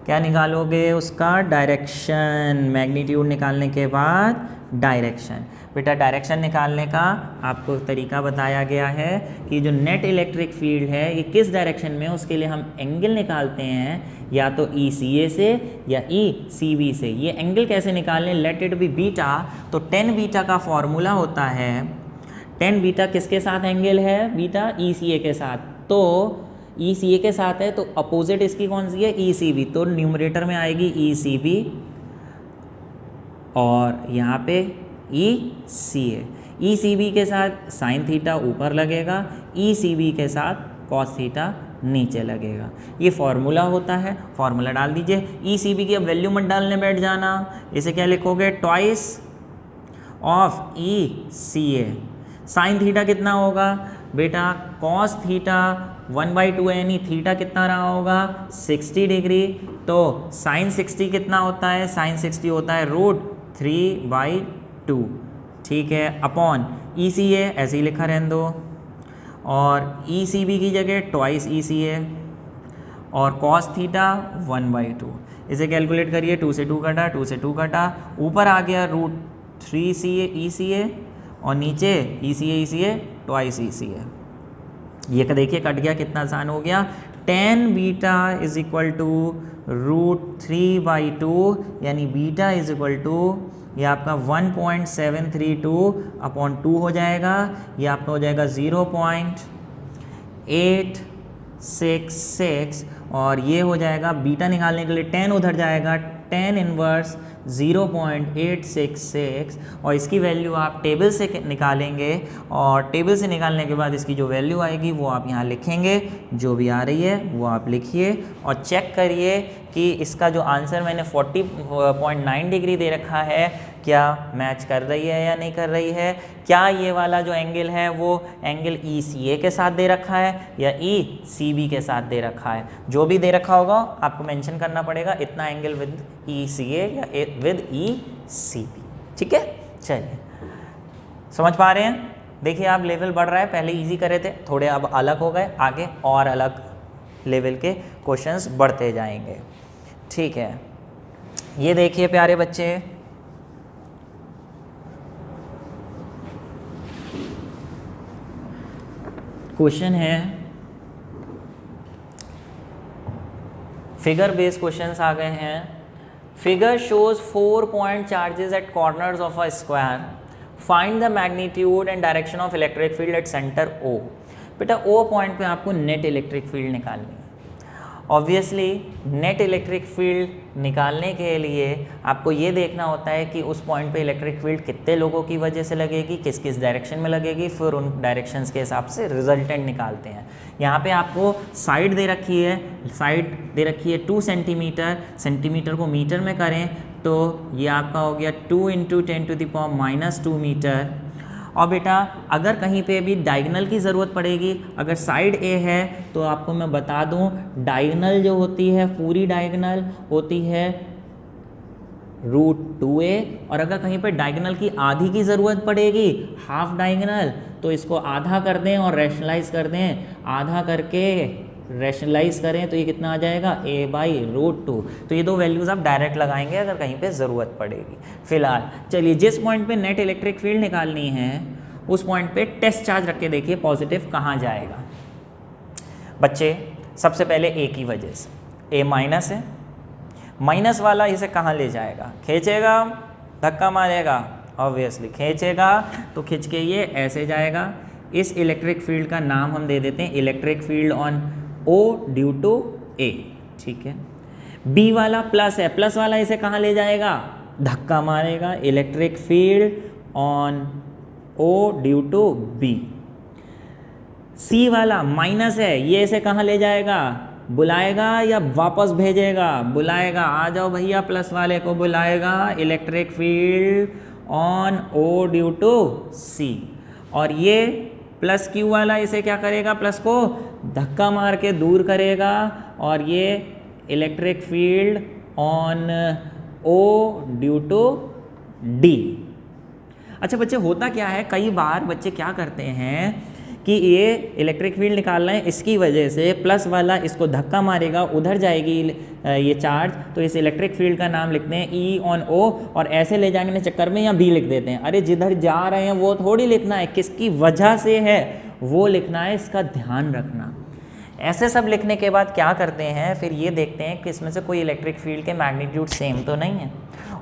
क्या निकालोगे, उसका डायरेक्शन। मैग्नीट्यूड निकालने के बाद डायरेक्शन। बेटा डायरेक्शन निकालने का आपको तरीका बताया गया है कि जो नेट इलेक्ट्रिक फील्ड है ये किस डायरेक्शन में है, उसके लिए हम एंगल निकालते हैं, या तो ECA से या ECB से। ये एंगल कैसे निकालने, लेट इट बी बीटा। तो tan बीटा का फॉर्मूला होता है, tan बीटा किसके साथ एंगल है, बीटा ECA के साथ। तो ECA के साथ है तो अपोजिट इसकी कौन सी है, ECB। तो न्यूमरेटर में आएगी ECB और यहाँ पे ECA। ECB के साथ साइन थीटा ऊपर लगेगा, ECB के साथ कॉस थीटा नीचे लगेगा। ये फॉर्मूला होता है, फॉर्मूला डाल दीजिए। ECB की अब वैल्यू मत डालने बैठ जाना, इसे क्या लिखोगे, twice of ECA। Sine theta कितना होगा बेटा, कॉस थीटा 1/2 यानी थीटा कितना रहा होगा, 60 डिग्री। तो साइन 60 कितना होता है, साइन 60 होता है √3/2, ठीक है, अपॉन ECA ऐसे ही लिखा रहने दो, और ECB की जगह ट्वाइस ECA, और cos थीटा 1/2। इसे कैलकुलेट करिए, 2 से 2 कटा, 2 से 2 कटा, ऊपर आ गया √3 ECA और नीचे ECA ट्वाइस ECA। ये देखिए कट गया, कितना आसान हो गया। tan beta is equal to √3/2 यानी बीटा इज इक्वल टू ये आपका 1.732/2 हो जाएगा, ये आपका हो जाएगा 0.866, और ये हो जाएगा बीटा निकालने के लिए tan उधर जाएगा, tan इनवर्स 0.866, और इसकी वैल्यू आप टेबल से निकालेंगे, और टेबल से निकालने के बाद इसकी जो वैल्यू आएगी वो आप यहाँ लिखेंगे, जो भी आ रही है वो आप लिखिए, और चेक करिए कि इसका जो आंसर मैंने 40.9 डिग्री दे रखा है क्या मैच कर रही है या नहीं कर रही है। क्या ये वाला जो एंगल है वो एंगल ECA के साथ दे रखा है या ECB के साथ दे रखा है। जो भी दे रखा होगा आपको मेंशन करना पड़ेगा, इतना एंगल विद ECA या विद ECB, ठीक है। चलिए समझ पा रहे हैं। देखिए आप लेवल बढ़ रहा है, पहले इजी करे थे, थोड़े अब अलग हो गए, आगे और अलग लेवल के क्वेश्चंस बढ़ते जाएंगे, ठीक है। ये देखिए प्यारे बच्चे, क्वेश्चन है, फिगर बेस्ड क्वेश्चंस आ गए हैं। Figure shows 4 point charges at corners of a square, find the magnitude and direction of electric field at centre O। बेटा O पॉइंट पे आपको नेट इलेक्ट्रिक फील्ड निकालनी है। ऑब्वियसली नेट इलेक्ट्रिक फील्ड निकालने के लिए आपको ये देखना होता है कि उस पॉइंट पे इलेक्ट्रिक फील्ड कितने लोगों की वजह से लगेगी, किस किस डायरेक्शन में लगेगी, फिर उन डायरेक्शंस के हिसाब से रिजल्टेंट निकालते हैं। यहाँ पे आपको साइड दे रखी है, साइड दे रखी है 2 सेंटीमीटर, सेंटीमीटर को मीटर में करें तो ये आपका हो गया 2 × 10⁻⁻2 मीटर। और बेटा अगर कहीं पे भी डायगनल की ज़रूरत पड़ेगी, अगर साइड A है तो आपको मैं बता दूं डायगनल जो होती है, पूरी डायगनल होती है √2a, और अगर कहीं पे डायगनल की आधी की ज़रूरत पड़ेगी, हाफ डायगनल, तो इसको आधा कर दें और रैशनलाइज कर दें, आधा करके रैशनलाइज करें तो ये कितना आ जाएगा a/√2। तो ये दो वैल्यूज़ आप डायरेक्ट लगाएंगे अगर कहीं पे ज़रूरत पड़ेगी। फिलहाल चलिए जिस पॉइंट पे नेट इलेक्ट्रिक फील्ड निकालनी है उस पॉइंट पे टेस्ट चार्ज रख के देखिए पॉजिटिव कहाँ जाएगा। बच्चे सबसे पहले ए की वजह से ए माइनस है, माइनस वाला इसे कहाँ ले जाएगा, खींचेगा, धक्का मारेगा, ऑब्वियसली खींचेगा तो खींच के ये ऐसे जाएगा। इस इलेक्ट्रिक फील्ड का नाम हम दे देते हैं electric field on O due to A, ठीक है। बी वाला प्लस है, प्लस वाला इसे कहाँ ले जाएगा, धक्का मारेगा, electric field on O due to B। C वाला माइनस है, ये इसे कहाँ ले जाएगा, बुलाएगा या वापस भेजेगा, बुलाएगा, आ जाओ भैया, प्लस वाले को बुलाएगा, electric field on O due to C। और ये प्लस क्यू वाला इसे क्या करेगा, प्लस को धक्का मार के दूर करेगा और ये electric field on O due to D। अच्छा बच्चे होता क्या है, कई बार बच्चे क्या करते हैं कि ये इलेक्ट्रिक फील्ड निकालना है, इसकी वजह से प्लस वाला इसको धक्का मारेगा, उधर जाएगी ये चार्ज, तो इस इलेक्ट्रिक फील्ड का नाम लिखते हैं E ऑन O और ऐसे ले जाने के चक्कर में यहाँ B लिख देते हैं। अरे जिधर जा रहे हैं वो थोड़ी लिखना है, किसकी वजह से है वो लिखना है, इसका ध्यान रखना। ऐसे सब लिखने के बाद क्या करते हैं, फिर ये देखते हैं कि इसमें से कोई इलेक्ट्रिक फील्ड के मैग्नीट्यूड सेम तो नहीं है।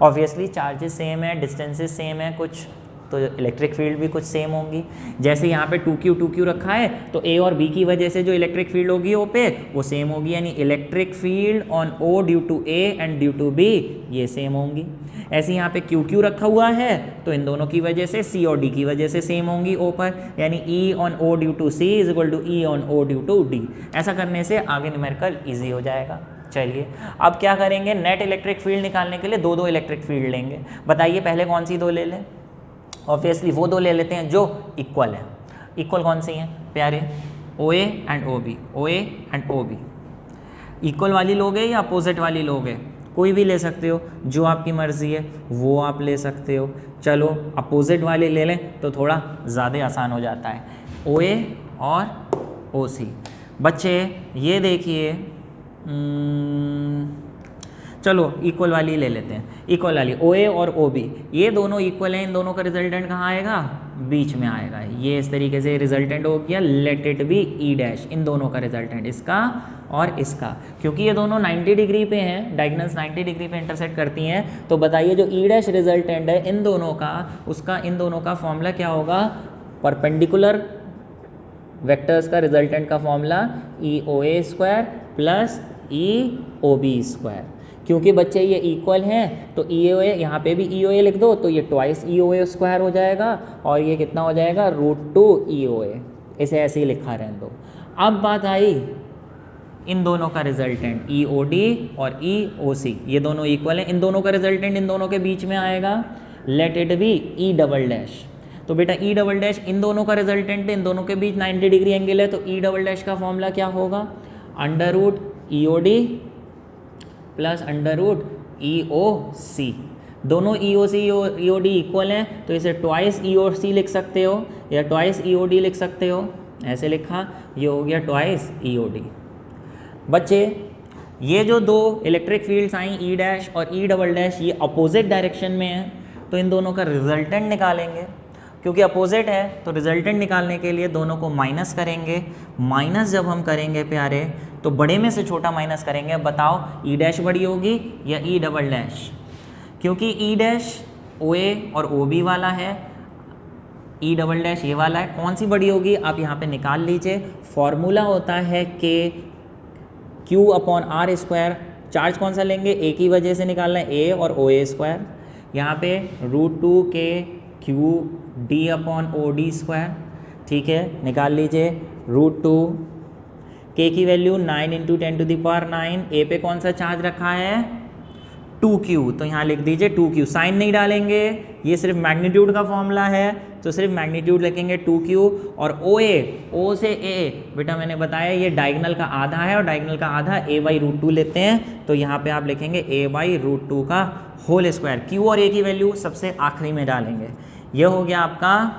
ऑब्वियसली चार्जेस सेम है, डिस्टेंसेस सेम है कुछ, तो इलेक्ट्रिक फील्ड भी कुछ सेम होंगी। जैसे यहाँ पे 2q रखा है तो A और B की वजह से जो इलेक्ट्रिक फील्ड होगी O पे वो सेम होगी, यानी electric field on O due to A and due to B ये सेम होंगी। ऐसे यहाँ पे QQ रखा हुआ है तो इन दोनों की वजह से C और D की वजह से सेम होंगी O पर, यानी E on O due to C is equal to E on O due to D। ऐसा करने से आगे न्यूमेरिकल ईजी हो जाएगा। चलिए अब क्या करेंगे, नेट इलेक्ट्रिक फील्ड निकालने के लिए दो इलेक्ट्रिक फील्ड लेंगे। बताइए पहले कौन सी दो ले लें, ऑब्वियसली वो दो ले लेते हैं जो इक्वल है। इक्वल कौन सी हैं प्यारे, OA and OB, OA and OB। Equal वाली लोगे या अपोजिट वाली लोगे, कोई भी ले सकते हो, जो आपकी मर्ज़ी है वो आप ले सकते हो। चलो अपोजिट वाले ले लें तो थोड़ा ज़्यादा आसान हो जाता है, OA और OC। बच्चे ये देखिए, चलो इक्वल वाली ले लेते हैं, इक्वल वाली OA और OB ये दोनों इक्वल हैं, इन दोनों का रिजल्टेंट कहाँ आएगा, बीच में आएगा। ये इस तरीके से रिजल्टेंट हो गया, let it be E dash, इन दोनों का रिजल्टेंट, इसका और इसका, क्योंकि ये दोनों 90 डिग्री पे हैं, डायगोनल्स 90 डिग्री पे इंटरसेक्ट करती हैं। तो बताइए जो E डैश रिजल्टेंट है इन दोनों का, उसका इन दोनों का फॉर्मूला क्या होगा, परपेंडिकुलर वेक्टर्स का रिजल्टेंट का formula EOA square plus EOB square. क्योंकि बच्चे ये इक्वल हैं तो EOA यहाँ पे भी EOA लिख दो तो ये ट्वाइस EOA स्क्वायर हो जाएगा और ये कितना हो जाएगा √2 EOA, इसे ऐसे ही लिखा रहने दो। अब बात आई इन दोनों का रिजल्टेंट EOD और EOC, ये दोनों इक्वल हैं, इन दोनों का रिजल्टेंट इन दोनों के बीच में आएगा, late it be E double dash. तो बेटा E डबल डैश इन दोनों का रिजल्टेंट, इन दोनों के बीच 90 डिग्री एंगल है, तो E डबल डैश का फॉर्मूला क्या होगा, √EOD प्लस √EOC। दोनों EOC EOD इक्वल हैं तो इसे ट्वाइस EOC लिख सकते हो या ट्वाइस EOD लिख सकते हो, ऐसे लिखा, ये हो गया ट्वाइस EOD। बच्चे ये जो दो इलेक्ट्रिक फील्ड्स आई E डैश और E डबल डैश ये अपोजिट डायरेक्शन में है, तो इन दोनों का रिजल्टेंट निकालेंगे। क्योंकि अपोजिट है तो रिजल्टेंट निकालने के लिए दोनों को माइनस करेंगे। माइनस जब हम करेंगे प्यारे तो बड़े में से छोटा माइनस करेंगे। बताओ E डैश बड़ी होगी या E डबल डैश, क्योंकि E डैश OA और OB वाला है, E डबल डैश ये वाला है, कौन सी बड़ी होगी आप यहाँ पे निकाल लीजिए। फॉर्मूला होता है कि Q/R स्क्वायर, चार्ज कौन सा लेंगे, A की वजह से निकालना है, A और OA स्क्वायर, यहाँ पे √2K QD/OD स्क्वायर, ठीक है, निकाल लीजिए। √2 K की वैल्यू 9 × 10⁹, A पे कौन सा चार्ज रखा है 2Q, तो यहाँ लिख दीजिए 2Q, साइन नहीं डालेंगे, ये सिर्फ मैग्नीट्यूड का फॉर्मूला है तो सिर्फ मैग्नीट्यूड लिखेंगे 2Q। और OA, O से A बेटा मैंने बताया ये डायगोनल का आधा है और डायगोनल का आधा A/√2 लेते हैं, तो यहाँ पे आप लिखेंगे A/√2 का होल स्क्वायर। Q और A की वैल्यू सबसे आखिरी में डालेंगे। ये हो गया आपका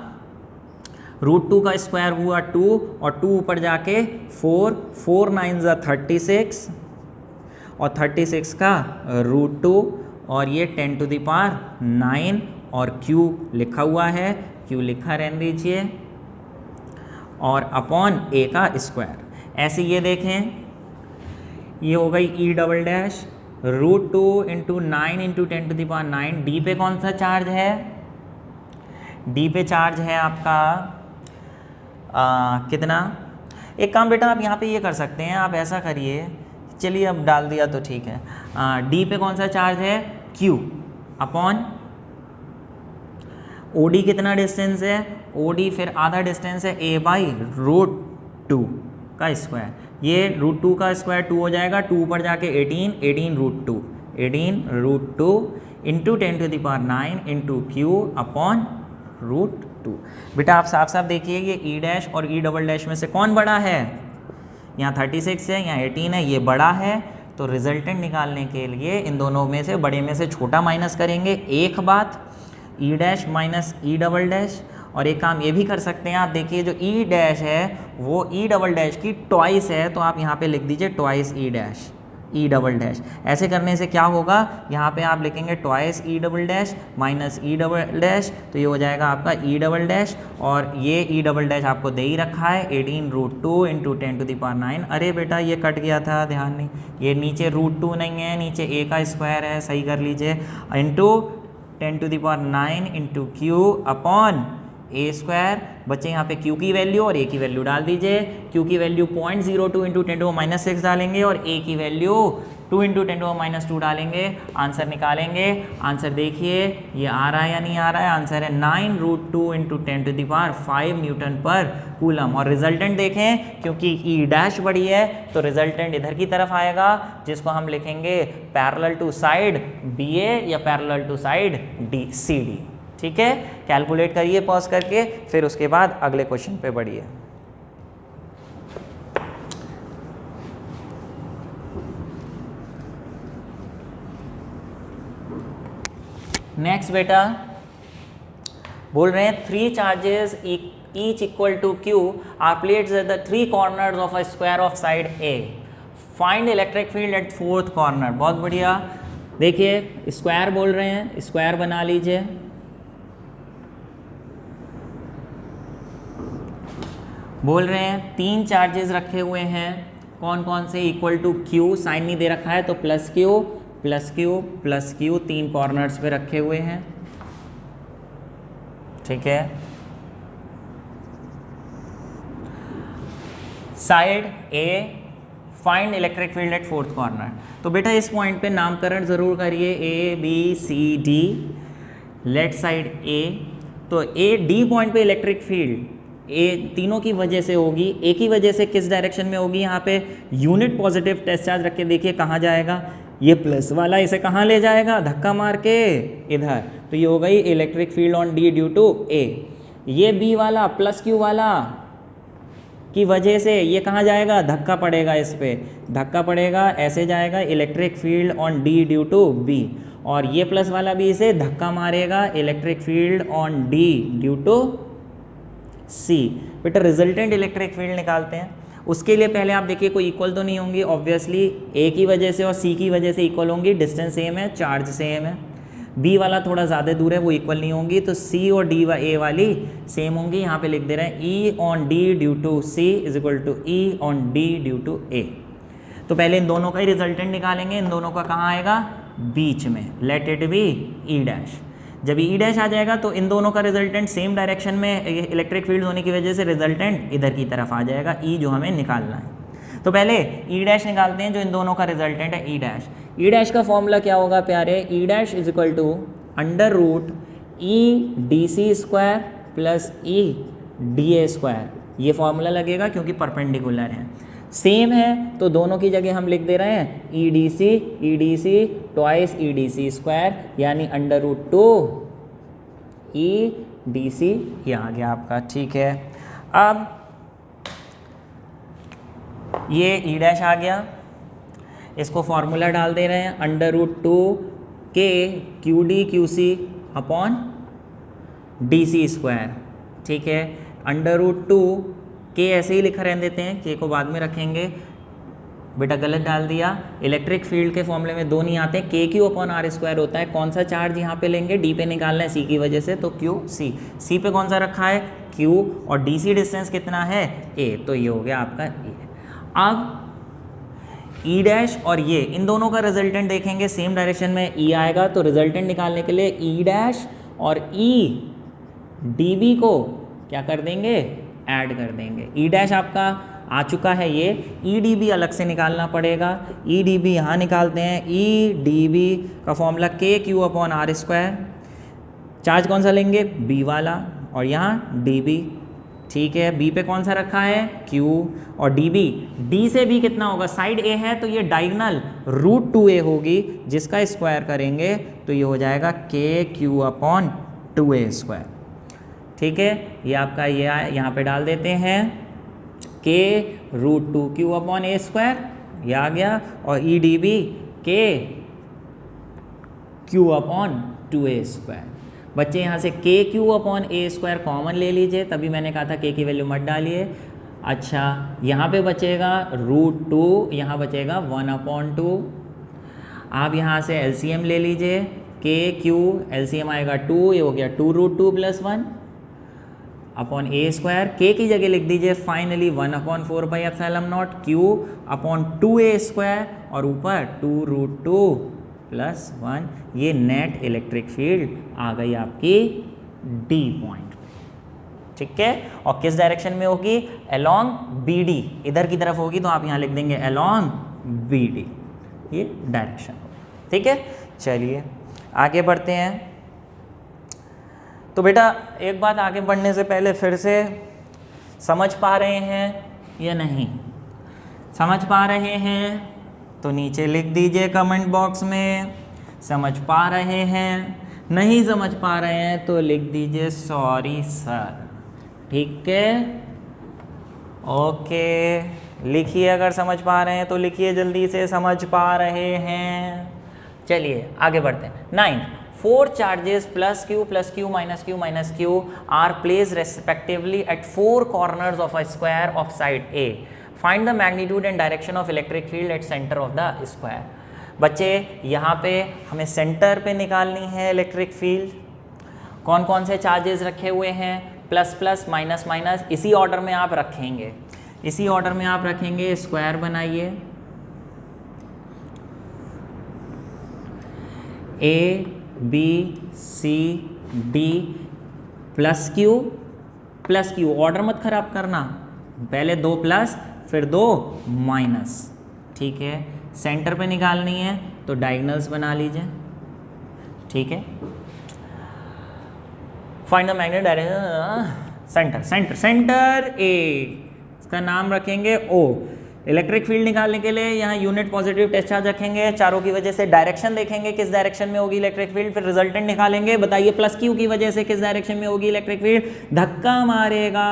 √2 का स्क्वायर हुआ 2 और 2 ऊपर जाके 4, 4 9 ज़ा 36 और 36 का √2 और ये 10 टू द पावर 9 और Q लिखा हुआ है, Q लिखा रहने दीजिए, और अपॉन A का स्क्वायर। ऐसे ये देखें, ये हो गई E double dash √2 into 9 into 10 to the power 9। D पे कौन सा चार्ज है? डी पे चार्ज है आपका कितना? एक काम बेटा आप यहाँ पे ये कर सकते हैं, आप ऐसा करिए, चलिए अब डाल दिया तो ठीक है। डी पे कौन सा चार्ज है? Q अपॉन OD कितना डिस्टेंस है? OD फिर आधा डिस्टेंस है A बाई √2 का स्क्वायर। ये √2 का स्क्वायर 2 हो जाएगा, 2 ऊपर जाके 18, 18 √2 into 10 to the power 9 into Q upon √2। बेटा आप साफ साफ देखिए, ये E डैश और E डबल डैश में से कौन बड़ा है? यहाँ 36 है, यहाँ 18 है, ये बड़ा है। तो रिजल्टेंट निकालने के लिए इन दोनों में से बड़े में से छोटा माइनस करेंगे। एक बात E dash minus E double dash, और एक काम ये भी कर सकते हैं, आप देखिए जो E डैश है वो E डबल डैश की ट्वाइस है, तो आप यहाँ पे लिख दीजिए twice E dash E double dash. ऐसे करने से क्या होगा, यहाँ पे आप लिखेंगे twice E double dash minus E double dash, तो ये हो जाएगा आपका E डबल डैश, और ये E डबल डैश आपको दे ही रखा है 18 √2 इंटू 10 टू द पावर 9। अरे बेटा ये कट गया था, ध्यान नहीं, ये नीचे √2 नहीं है, नीचे A का स्क्वायर है, सही कर लीजिए, into 10 to the power 9 into Q upon A square. बच्चे यहाँ पे Q की वैल्यू और A की वैल्यू डाल दीजिए। Q की वैल्यू 0.02 इंटू 10 टू माइनस 6 डालेंगे और A की वैल्यू 2 इंटू 10 टू माइनस 2 डालेंगे, आंसर निकालेंगे। आंसर देखिए ये आ रहा है या नहीं आ रहा है? आंसर है 9 √2 into 10 to the power 5 newton per coulomb. और रिजल्टेंट देखें, क्योंकि E डैश बड़ी है तो रिजल्टेंट इधर की तरफ आएगा, जिसको हम लिखेंगे पैरेलल टू साइड BA या पैरेलल टू साइड CD। ठीक है, कैलकुलेट करिए पॉज करके, फिर उसके बाद अगले क्वेश्चन पे बढ़िए। नेक्स्ट बेटा बोल रहे हैं 3 charges each equal to Q are placed at the 3 corners of a square of side A. Find electric field at 4th corner। बहुत बढ़िया, देखिए स्क्वायर बोल रहे हैं, स्क्वायर बना लीजिए। बोल रहे हैं 3 चार्जेस रखे हुए हैं, कौन कौन से? इक्वल टू Q, साइन नहीं दे रखा है तो plus Q plus Q plus Q, 3 corners पे रखे हुए हैं। ठीक है, side A, find electric field eight 4th corner. तो बेटा इस पॉइंट पे नामकरण जरूर करिए, A B C D, left side A। तो A D पॉइंट पे इलेक्ट्रिक फील्ड ए तीनों की वजह से होगी। ए की वजह से किस डायरेक्शन में होगी? यहाँ पे यूनिट पॉजिटिव टेस्ट चार्ज रख के देखिए कहाँ जाएगा, ये प्लस वाला इसे कहाँ ले जाएगा? धक्का मार के इधर। तो ये हो गई electric field on D due to A. ये बी वाला प्लस क्यू वाला की वजह से ये कहाँ जाएगा? धक्का पड़ेगा, इस पर धक्का पड़ेगा, ऐसे जाएगा electric field on D due to B. और ये प्लस वाला भी इसे धक्का मारेगा, electric field on D due to C. बेटा रिजल्टेंट इलेक्ट्रिक फील्ड निकालते हैं। उसके लिए पहले आप देखिए कोई इक्वल तो नहीं होंगी, ऑब्वियसली ए की वजह से और सी की वजह से इक्वल होंगी, डिस्टेंस सेम है, चार्ज सेम है। बी वाला थोड़ा ज़्यादा दूर है, वो इक्वल नहीं होंगी, तो सी और डी ए वाली सेम होंगी। यहाँ पे लिख दे रहे हैं E on D due to C is equal to E on D due to A. तो पहले इन दोनों का ही रिजल्टेंट निकालेंगे। इन दोनों का कहाँ आएगा? बीच में, let it be E dash. जब ई डैश आ जाएगा तो इन दोनों का रिजल्टेंट सेम डायरेक्शन में इलेक्ट्रिक फील्ड होने की वजह से रिजल्टेंट इधर की तरफ आ जाएगा, ई जो हमें निकालना है। तो पहले ई डैश निकालते हैं, जो इन दोनों का रिजल्टेंट है ई डैश। ई डैश का फॉर्मूला क्या होगा प्यारे? E dash is equal to under root E D C square plus E D A square. ये फॉर्मूला लगेगा क्योंकि परपेंडिकुलर है, सेम है, तो दोनों की जगह हम लिख दे रहे हैं E D C twice E D सी स्क्वायर, यानी under root 2 E D C, ये आ गया आपका। ठीक है, अब ये ई डैश आ गया, इसको फॉर्मूला डाल दे रहे हैं अंडर रूट 2 के q d q c upon d सी स्क्वायर। ठीक है, √2 के ऐसे ही लिखा रहने देते हैं, के को बाद में रखेंगे, बेटा गलत डाल दिया। इलेक्ट्रिक फील्ड के फॉर्मूले में 2 नहीं आते, के क्यू अपॉन आर स्क्वायर होता है। कौन सा चार्ज यहाँ पे लेंगे, डी पे निकालना है सी की वजह से, तो क्यू सी, सी पे कौन सा रखा है क्यू, और डी सी डिस्टेंस कितना है ए, तो ये हो गया आपका ए। अब ई डैश और ये इन दोनों का रिजल्टेंट देखेंगे, सेम डायरेक्शन में ई आएगा, तो रिजल्टेंट निकालने के लिए ई डैश और ई डी बी को क्या कर देंगे, ऐड कर देंगे। ई डैश आपका आ चुका है, ये ई डी बी अलग से निकालना पड़ेगा। ई डी बी यहाँ निकालते हैं, ई डी बी का formula k q upon r square, charge कौन सा लेंगे बी वाला, और यहाँ डी बी, ठीक है। बी पे कौन सा रखा है Q, और डी बी, डी से बी कितना होगा, साइड A है तो ये डायगोनल √2a होगी, जिसका स्क्वायर करेंगे तो ये हो जाएगा KQ अपॉन 2a स्क्वायर, ठीक है। ये आपका ये यहाँ पे डाल देते हैं K √2Q upon a square, ये आ गया, और ई डी बी के Q अपॉन 2a स्क्वायर। बच्चे यहाँ से के क्यू अपॉन ए स्क्वायर कॉमन ले लीजिए, तभी मैंने कहा था के की वैल्यू मत डालिए। अच्छा यहाँ पे बचेगा √2, यहाँ बचेगा 1/2। आप यहाँ से एलसीएम ले लीजिए, के क्यू एलसीएम आएगा 2, ये हो गया 2√2 + 1 अपॉन ए स्क्वायर, के की जगह लिख दीजिए finally 1/4πε0 Q upon 2a square, और ऊपर 2√2 + 1, ये नेट इलेक्ट्रिक फील्ड आ गई आपकी डी पॉइंट, ठीक है। और किस डायरेक्शन में होगी, अलोंग बी डी, इधर की तरफ होगी तो आप यहाँ लिख देंगे अलोंग बी डी, ये डायरेक्शन, ठीक है। चलिए आगे बढ़ते हैं। तो बेटा एक बात आगे बढ़ने से पहले फिर से, समझ पा रहे हैं या नहीं, समझ पा रहे हैं तो नीचे लिख दीजिए कमेंट बॉक्स में, समझ पा रहे हैं, नहीं समझ पा रहे हैं तो लिख दीजिए सॉरी सर, ठीक है। ओके लिखिए, अगर समझ पा रहे हैं तो लिखिए जल्दी से, समझ पा रहे हैं। चलिए आगे बढ़ते हैं। 9, 4 charges plus Q minus Q minus Q are placed respectively at 4 corners of a square of side A. Find the magnitude and direction of electric field at center of the square. बच्चे यहाँ पे हमें centre पे निकालनी है electric field. कौन कौन से चार्जेस रखे हुए हैं, प्लस प्लस माइनस माइनस, इसी ऑर्डर में आप रखेंगे, इसी ऑर्डर में आप रखेंगे। स्क्वायर बनाइए, A B C D plus q, order मत खराब करना, पहले 2 प्लस फिर 2 माइनस, ठीक है। सेंटर पे निकालनी है तो डायगोनल्स बना लीजिए, ठीक है। Find the magnet direction, centre A, इसका नाम रखेंगे ओ। इलेक्ट्रिक फील्ड निकालने के लिए यहाँ यूनिट पॉजिटिव टेस्ट चार्ज रखेंगे, चारों की वजह से डायरेक्शन देखेंगे किस डायरेक्शन में होगी इलेक्ट्रिक फील्ड, फिर रिजल्टेंट निकालेंगे। बताइए प्लस क्यू की वजह से किस डायरेक्शन में होगी इलेक्ट्रिक फील्ड, धक्का मारेगा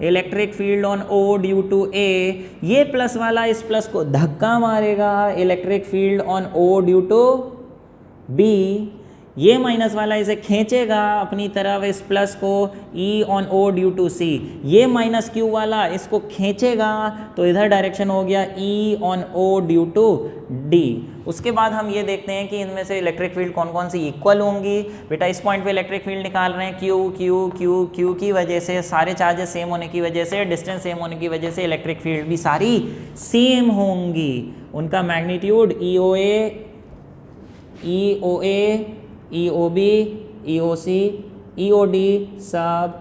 electric field on O due to A, ये प्लस वाला इस प्लस को धक्का मारेगा electric field on O due to B, ये माइनस वाला इसे खींचेगा अपनी तरफ इस प्लस को E on O due to C, ये माइनस Q वाला इसको खींचेगा तो इधर डायरेक्शन हो गया E on O due to D। उसके बाद हम ये देखते हैं कि इनमें से इलेक्ट्रिक फील्ड कौन कौन सी इक्वल होंगी। बेटा इस पॉइंट पे इलेक्ट्रिक फील्ड निकाल रहे हैं, Q की वजह से, सारे चार्जेस सेम होने की वजह से, डिस्टेंस सेम होने की वजह से इलेक्ट्रिक फील्ड भी सारी सेम होंगी। उनका magnitude EOA EOB EOC EOD सब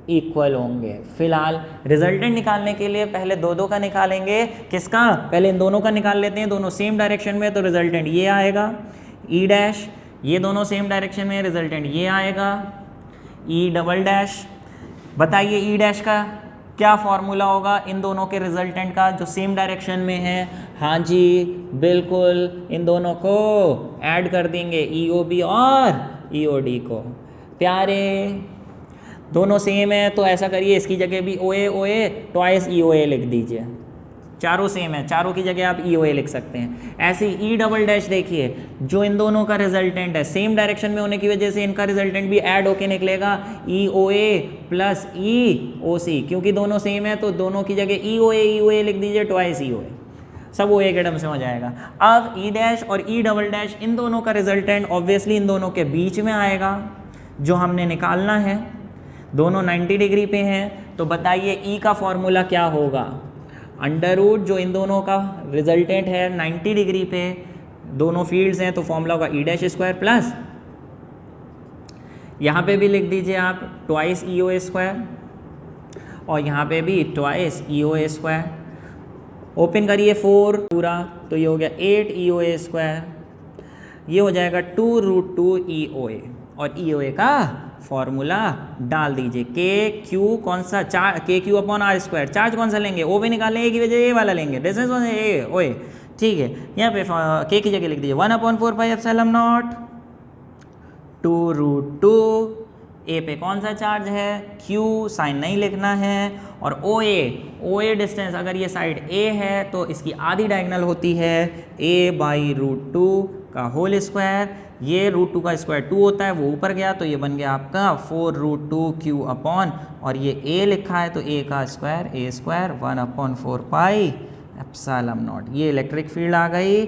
इक्वल होंगे। फिलहाल रिजल्टेंट निकालने के लिए पहले दो का निकालेंगे। किसका, पहले इन दोनों का निकाल लेते हैं, दोनों सेम डायरेक्शन में, तो रिजल्टेंट ये आएगा E डैश, ये दोनों सेम डायरेक्शन में, रिजल्टेंट ये आएगा E डबल डैश। बताइए E डैश का क्या फॉर्मूला होगा इन दोनों के रिजल्टेंट का जो सेम डायरेक्शन में है। हाँ जी बिल्कुल, इन दोनों को ऐड कर देंगे EOB और EOD को। प्यारे दोनों सेम है तो ऐसा करिए, इसकी जगह भी OA ट्वाइस EOA लिख दीजिए, चारों सेम है, चारों की जगह आप EOA लिख सकते हैं। ऐसे ही E डबल डैश देखिए, जो इन दोनों का रिजल्टेंट है, सेम डायरेक्शन में होने की वजह से इनका रिजल्टेंट भी ऐड होके निकलेगा EOA प्लस EOC, क्योंकि दोनों सेम है तो दोनों की जगह EOA लिख दीजिए, ट्वाइस EOA, सब OA के टर्म से हो जाएगा। अब E डैश और E डबल डैश इन दोनों का रिजल्टेंट ऑब्वियसली इन दोनों के बीच में आएगा, जो हमने निकालना है। दोनों 90 डिग्री पे हैं, तो बताइए E का फॉर्मूला क्या होगा। अंडर रूट जो इन दोनों का रिजल्टेंट है 90 डिग्री पे, दोनों फील्ड्स हैं, तो फॉर्मूला होगा E डैश स्क्वायर प्लस, यहाँ पे भी लिख दीजिए आप ट्वाइस EOA स्क्वायर, और यहाँ पे भी ट्वाइस EOA स्क्वायर। ओपन करिए 4 पूरा, तो ये हो गया 8 EOA स्क्वायर, ये हो जाएगा 2√2 EOA, और EOA का फॉर्मूला डाल दीजिए। KQ कौन सा, KQ upon R square, charge कौन सा लेंगे, O भी निकालें, A की वजह A वाला लेंगे, डिस्टेंस कौन सा A OA, ठीक है। यहाँ पे K की जगह लिख दीजिए 1/4πε0 2√2, A पे कौन सा चार्ज है, Q, साइन नहीं लिखना है, और OA डिस्टेंस, अगर ये साइड A है तो इसकी आधी डायगोनल होती है A/√2 का होल स्क्वायर, ये √2 का स्क्वायर 2 होता है, वो ऊपर गया तो ये बन गया आपका 4√2Q अपॉन, और ये A लिखा है तो A का स्क्वायर A स्क्वायर 1/4πε0। ये इलेक्ट्रिक फील्ड आ गई।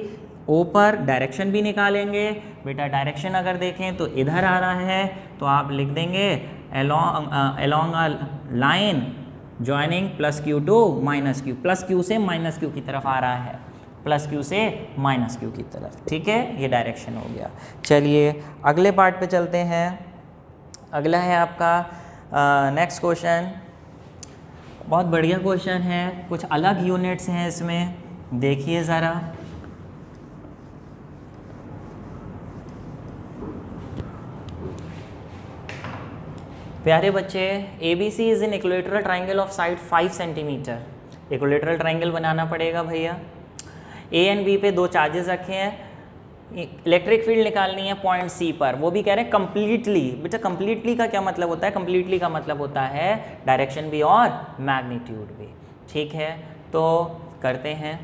ऊपर डायरेक्शन भी निकालेंगे बेटा, डायरेक्शन अगर देखें तो इधर आ रहा है, तो आप लिख देंगे along a line joining +Q to -Q, +Q से -Q की तरफ आ रहा है, +Q से -Q की तरफ, ठीक है, ये डायरेक्शन हो गया। चलिए अगले पार्ट पे चलते हैं। अगला है आपका नेक्स्ट क्वेश्चन, बहुत बढ़िया क्वेश्चन है, कुछ अलग यूनिट्स हैं इसमें, देखिए ज़रा। प्यारे बच्चे, ABC is in equilateral triangle of side 5 centimetre. Equilateral triangle बनाना पड़ेगा भैया। A एंड B पे दो चार्जेस रखे हैं, इलेक्ट्रिक फील्ड निकालनी है पॉइंट C पर, वो भी कह रहे हैं कम्प्लीटली। बेटा कम्प्लीटली का क्या मतलब होता है, कम्प्लीटली का मतलब होता है डायरेक्शन भी और मैग्नीट्यूड भी, ठीक है। तो करते हैं,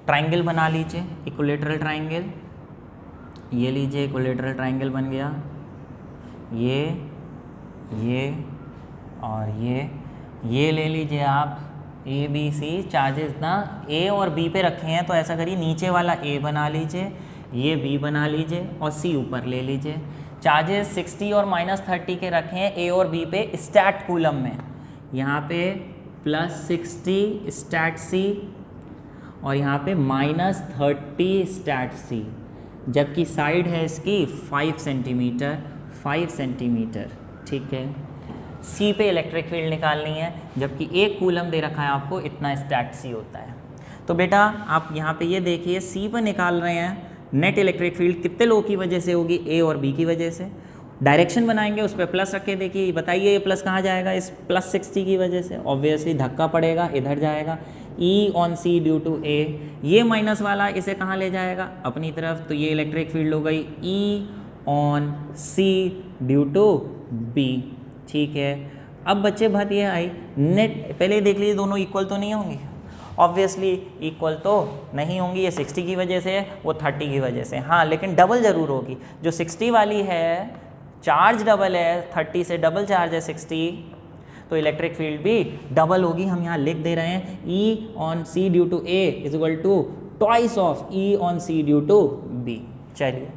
ट्राइंगल बना लीजिए, इक्विलेटरल ट्राइंगल, ये लीजिए इक्विलेटरल ट्राइंगल बन गया, ये और ये ले लीजिए आप। ABC चार्जेस ना A और B पे रखे हैं, तो ऐसा करिए नीचे वाला A बना लीजिए, ये B बना लीजिए और C ऊपर ले लीजिए। चार्जेस 60 और -30 के रखे हैं A और B पे स्टैट कूलम में, यहाँ पे +60 स्टैट C और यहाँ पे -30 स्टैट C, जबकि साइड है इसकी 5 सेंटीमीटर, ठीक है। C पे इलेक्ट्रिक फील्ड निकालनी है, जबकि 1 कूलम दे रखा है आपको, इतना स्टैट C होता है। तो बेटा आप यहाँ पे ये देखिए, C पर निकाल रहे हैं, नेट इलेक्ट्रिक फील्ड कितने लो की वजह से होगी, A और B की वजह से। डायरेक्शन बनाएंगे, उस पर प्लस रख के देखिए, बताइए ये प्लस कहाँ जाएगा, इस +60 की वजह से, ऑब्वियसली धक्का पड़ेगा, इधर जाएगा, E on C due to A। ये माइनस वाला इसे कहाँ ले जाएगा, अपनी तरफ, तो ये इलेक्ट्रिक फील्ड हो गई E on C due to B, ठीक है। अब बच्चे बात ये आई, नेट पहले देख लीजिए, दोनों इक्वल तो नहीं होंगी, ऑब्वियसली इक्वल तो नहीं होंगी, ये 60 की वजह से, वो 30 की वजह से, हाँ लेकिन डबल ज़रूर होगी। जो 60 वाली है चार्ज डबल है, 30 से डबल चार्ज है 60, तो इलेक्ट्रिक फील्ड भी डबल होगी। हम यहाँ लिख दे रहे हैं E on C due to A is equal to twice of E on C due to B। चलिए,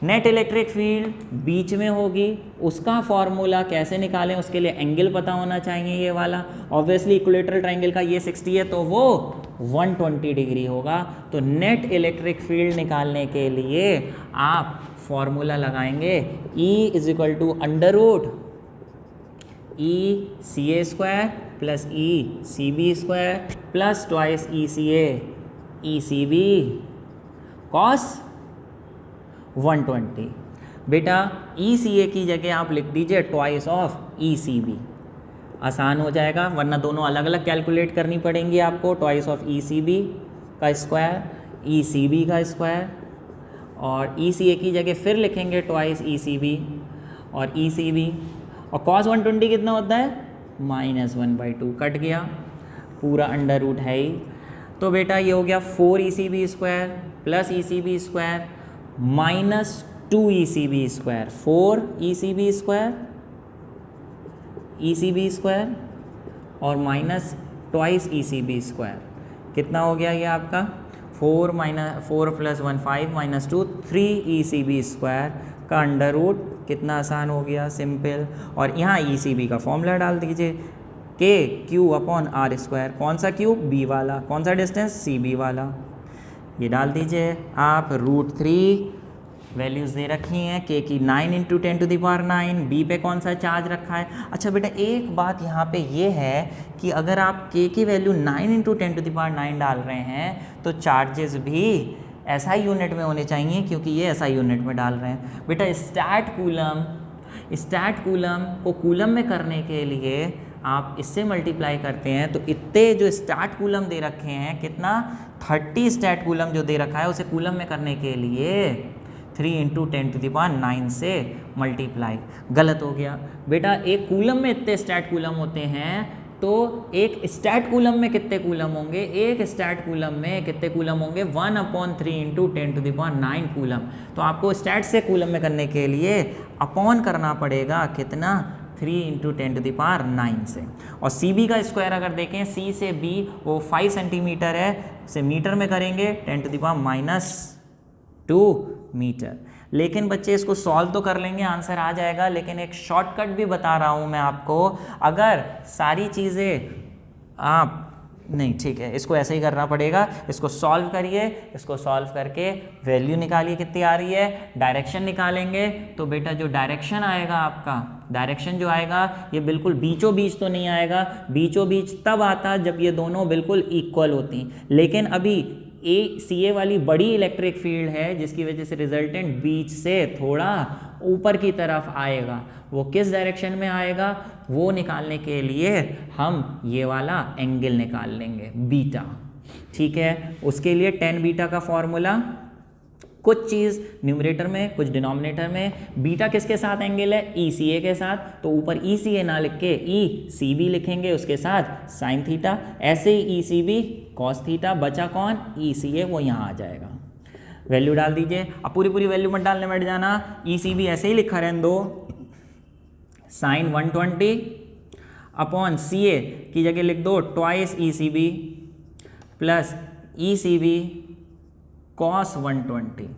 नेट इलेक्ट्रिक फील्ड बीच में होगी, उसका फॉर्मूला कैसे निकालें, उसके लिए एंगल पता होना चाहिए, ये वाला। ऑब्वियसली इक्विलेटरल ट्राइंगल का ये 60 है, तो वो 120 डिग्री होगा। तो नेट इलेक्ट्रिक फील्ड निकालने के लिए आप फॉर्मूला लगाएंगे E is equal to √ ECA square plus ECB square plus twice ECA ECB cos 120। बेटा ECA की जगह आप लिख दीजिए ट्वाइस ऑफ ECB, आसान हो जाएगा, वरना दोनों अलग अलग कैलकुलेट करनी पड़ेंगी आपको। ट्वाइस ऑफ ECB का स्क्वायर, ECB का स्क्वायर, और ECA की जगह फिर लिखेंगे ट्वाइस ECB और ECB। और cos 120 कितना होता है, -1/2, कट गया, पूरा अंडर रूट है ही। तो बेटा ये हो गया 4 ECB square plus ECB square minus 2 ECB square, 4 ECB square और माइनस ट्वाइस ECB स्क्वायर। कितना हो गया ये आपका 4 प्लस 1 5 माइनस 2 3 ECB स्क्वायर का अंडर रूट। कितना आसान हो गया, सिंपल। और यहाँ ECB का फॉर्मूला डाल दीजिए KQ अपॉन आर स्क्वायर। कौन सा Q? B वाला। कौन सा डिस्टेंस? CB वाला। ये डाल दीजिए आप। √3 वैल्यूज़ दे रखी हैं। K की 9 × 10⁹, B पे कौन सा चार्ज रखा है। अच्छा बेटा एक बात यहाँ पे ये है कि अगर आप K की वैल्यू 9 × 10⁹ डाल रहे हैं तो चार्जेस भी SI यूनिट में होने चाहिए, क्योंकि ये SI यूनिट में डाल रहे हैं। बेटा स्टैट कूलम को कूलम में करने के लिए आप इससे मल्टीप्लाई करते हैं तो इतने जो स्टैट कूलम दे रखे हैं, कितना 30 स्टैट कूलम जो दे रखा है उसे कूलम में करने के लिए 3 × 10⁹ से मल्टीप्लाई। गलत हो गया बेटा। एक कूलम में इतने स्टैट कूलम होते हैं तो एक स्टैट कूलम में कितने कूलम होंगे? एक स्टैट कूलम में कितने कूलम होंगे? 1/3 × 10⁹ कूलम। तो आपको स्टैट से कूलम में करने के लिए अपॉन करना पड़ेगा कितना? 3 × 10⁹ से। और CB का स्क्वायर अगर देखें, C से B वो 5 सेंटीमीटर है, उसे मीटर में करेंगे 10⁻⁻2 मीटर। लेकिन बच्चे इसको सॉल्व तो कर लेंगे, आंसर आ जाएगा। लेकिन एक शॉर्टकट भी बता रहा हूँ मैं आपको। अगर सारी चीज़ें आप नहीं, ठीक है, इसको ऐसे ही करना पड़ेगा। इसको सॉल्व करिए, इसको सॉल्व करके वैल्यू निकालिए कितनी आ रही है। डायरेक्शन निकालेंगे तो बेटा जो डायरेक्शन आएगा आपका, डायरेक्शन जो आएगा ये बिल्कुल बीचों बीच तो नहीं आएगा। बीचों बीच तब आता जब ये दोनों बिल्कुल इक्वल होती। लेकिन अभी CA वाली बड़ी इलेक्ट्रिक फील्ड है जिसकी वजह से रिजल्टेंट बीच से थोड़ा ऊपर की तरफ आएगा। वो किस डायरेक्शन में आएगा वो निकालने के लिए हम ये वाला एंगल निकाल लेंगे, बीटा। ठीक है, उसके लिए tan बीटा का फॉर्मूला, कुछ चीज़ न्यूमरेटर में कुछ डिनोमिनेटर में। बीटा किसके साथ एंगल है? ECA के साथ। तो ऊपर ECA ना लिख के ECB लिखेंगे, उसके साथ साइन थीटा। ऐसे ही ECB कॉस थीटा। बचा कौन? ECA, वो यहाँ आ जाएगा। वैल्यू डाल दीजिए। अब पूरी वैल्यू मत डालने बैठ जाना। ECB ऐसे ही लिखा रहने दो, साइन 120 अपॉन CA की जगह लिख दो twice ECB plus ECB cos 120।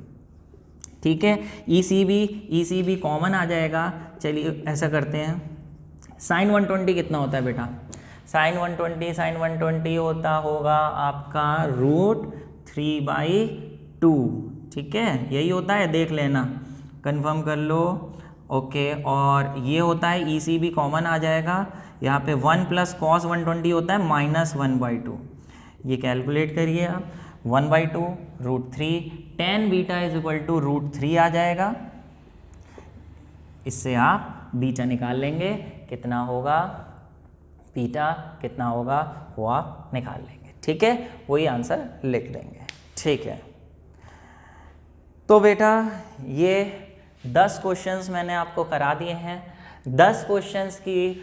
ठीक है, ECB कॉमन आ जाएगा। चलिए ऐसा करते हैं, साइन 120 कितना होता है बेटा? साइन 120 होता होगा आपका √3/2। ठीक है, यही होता है, देख लेना, कंफर्म कर लो। ओके, और ये होता है ECB कॉमन आ जाएगा। यहाँ पे 1 + cos 120 होता है -1/2। ये कैलकुलेट करिए आप, 1/2 √3, tan बीटा = √3 आ जाएगा। इससे आप बीटा निकाल लेंगे, कितना होगा बीटा, कितना होगा वो आप निकाल लेंगे। ठीक है, वही आंसर लिख देंगे। ठीक है, तो बेटा ये 10 क्वेश्चंस मैंने आपको करा दिए हैं। 10 क्वेश्चंस की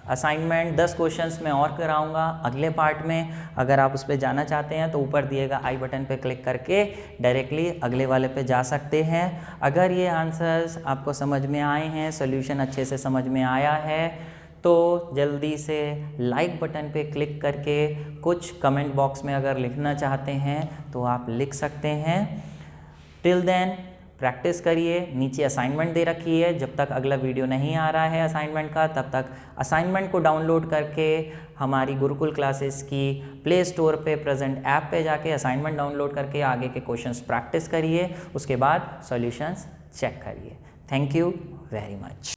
असाइनमेंट 10 क्वेश्चंस में और कराऊंगा अगले पार्ट में। अगर आप उस पर जाना चाहते हैं तो ऊपर दिए गए आई बटन पे क्लिक करके डायरेक्टली अगले वाले पे जा सकते हैं। अगर ये आंसर्स आपको समझ में आए हैं, सॉल्यूशन अच्छे से समझ में आया है, तो जल्दी से लाइक बटन पे क्लिक करके कुछ कमेंट बॉक्स में अगर लिखना चाहते हैं तो आप लिख सकते हैं। टिल देन प्रैक्टिस करिए। नीचे असाइनमेंट दे रखी है, जब तक अगला वीडियो नहीं आ रहा है असाइनमेंट का तब तक असाइनमेंट को डाउनलोड करके हमारी गुरुकुल क्लासेस की प्ले स्टोर पे प्रेजेंट ऐप पे जाके असाइनमेंट डाउनलोड करके आगे के क्वेश्चंस प्रैक्टिस करिए, उसके बाद सॉल्यूशंस चेक करिए। Thank you very much.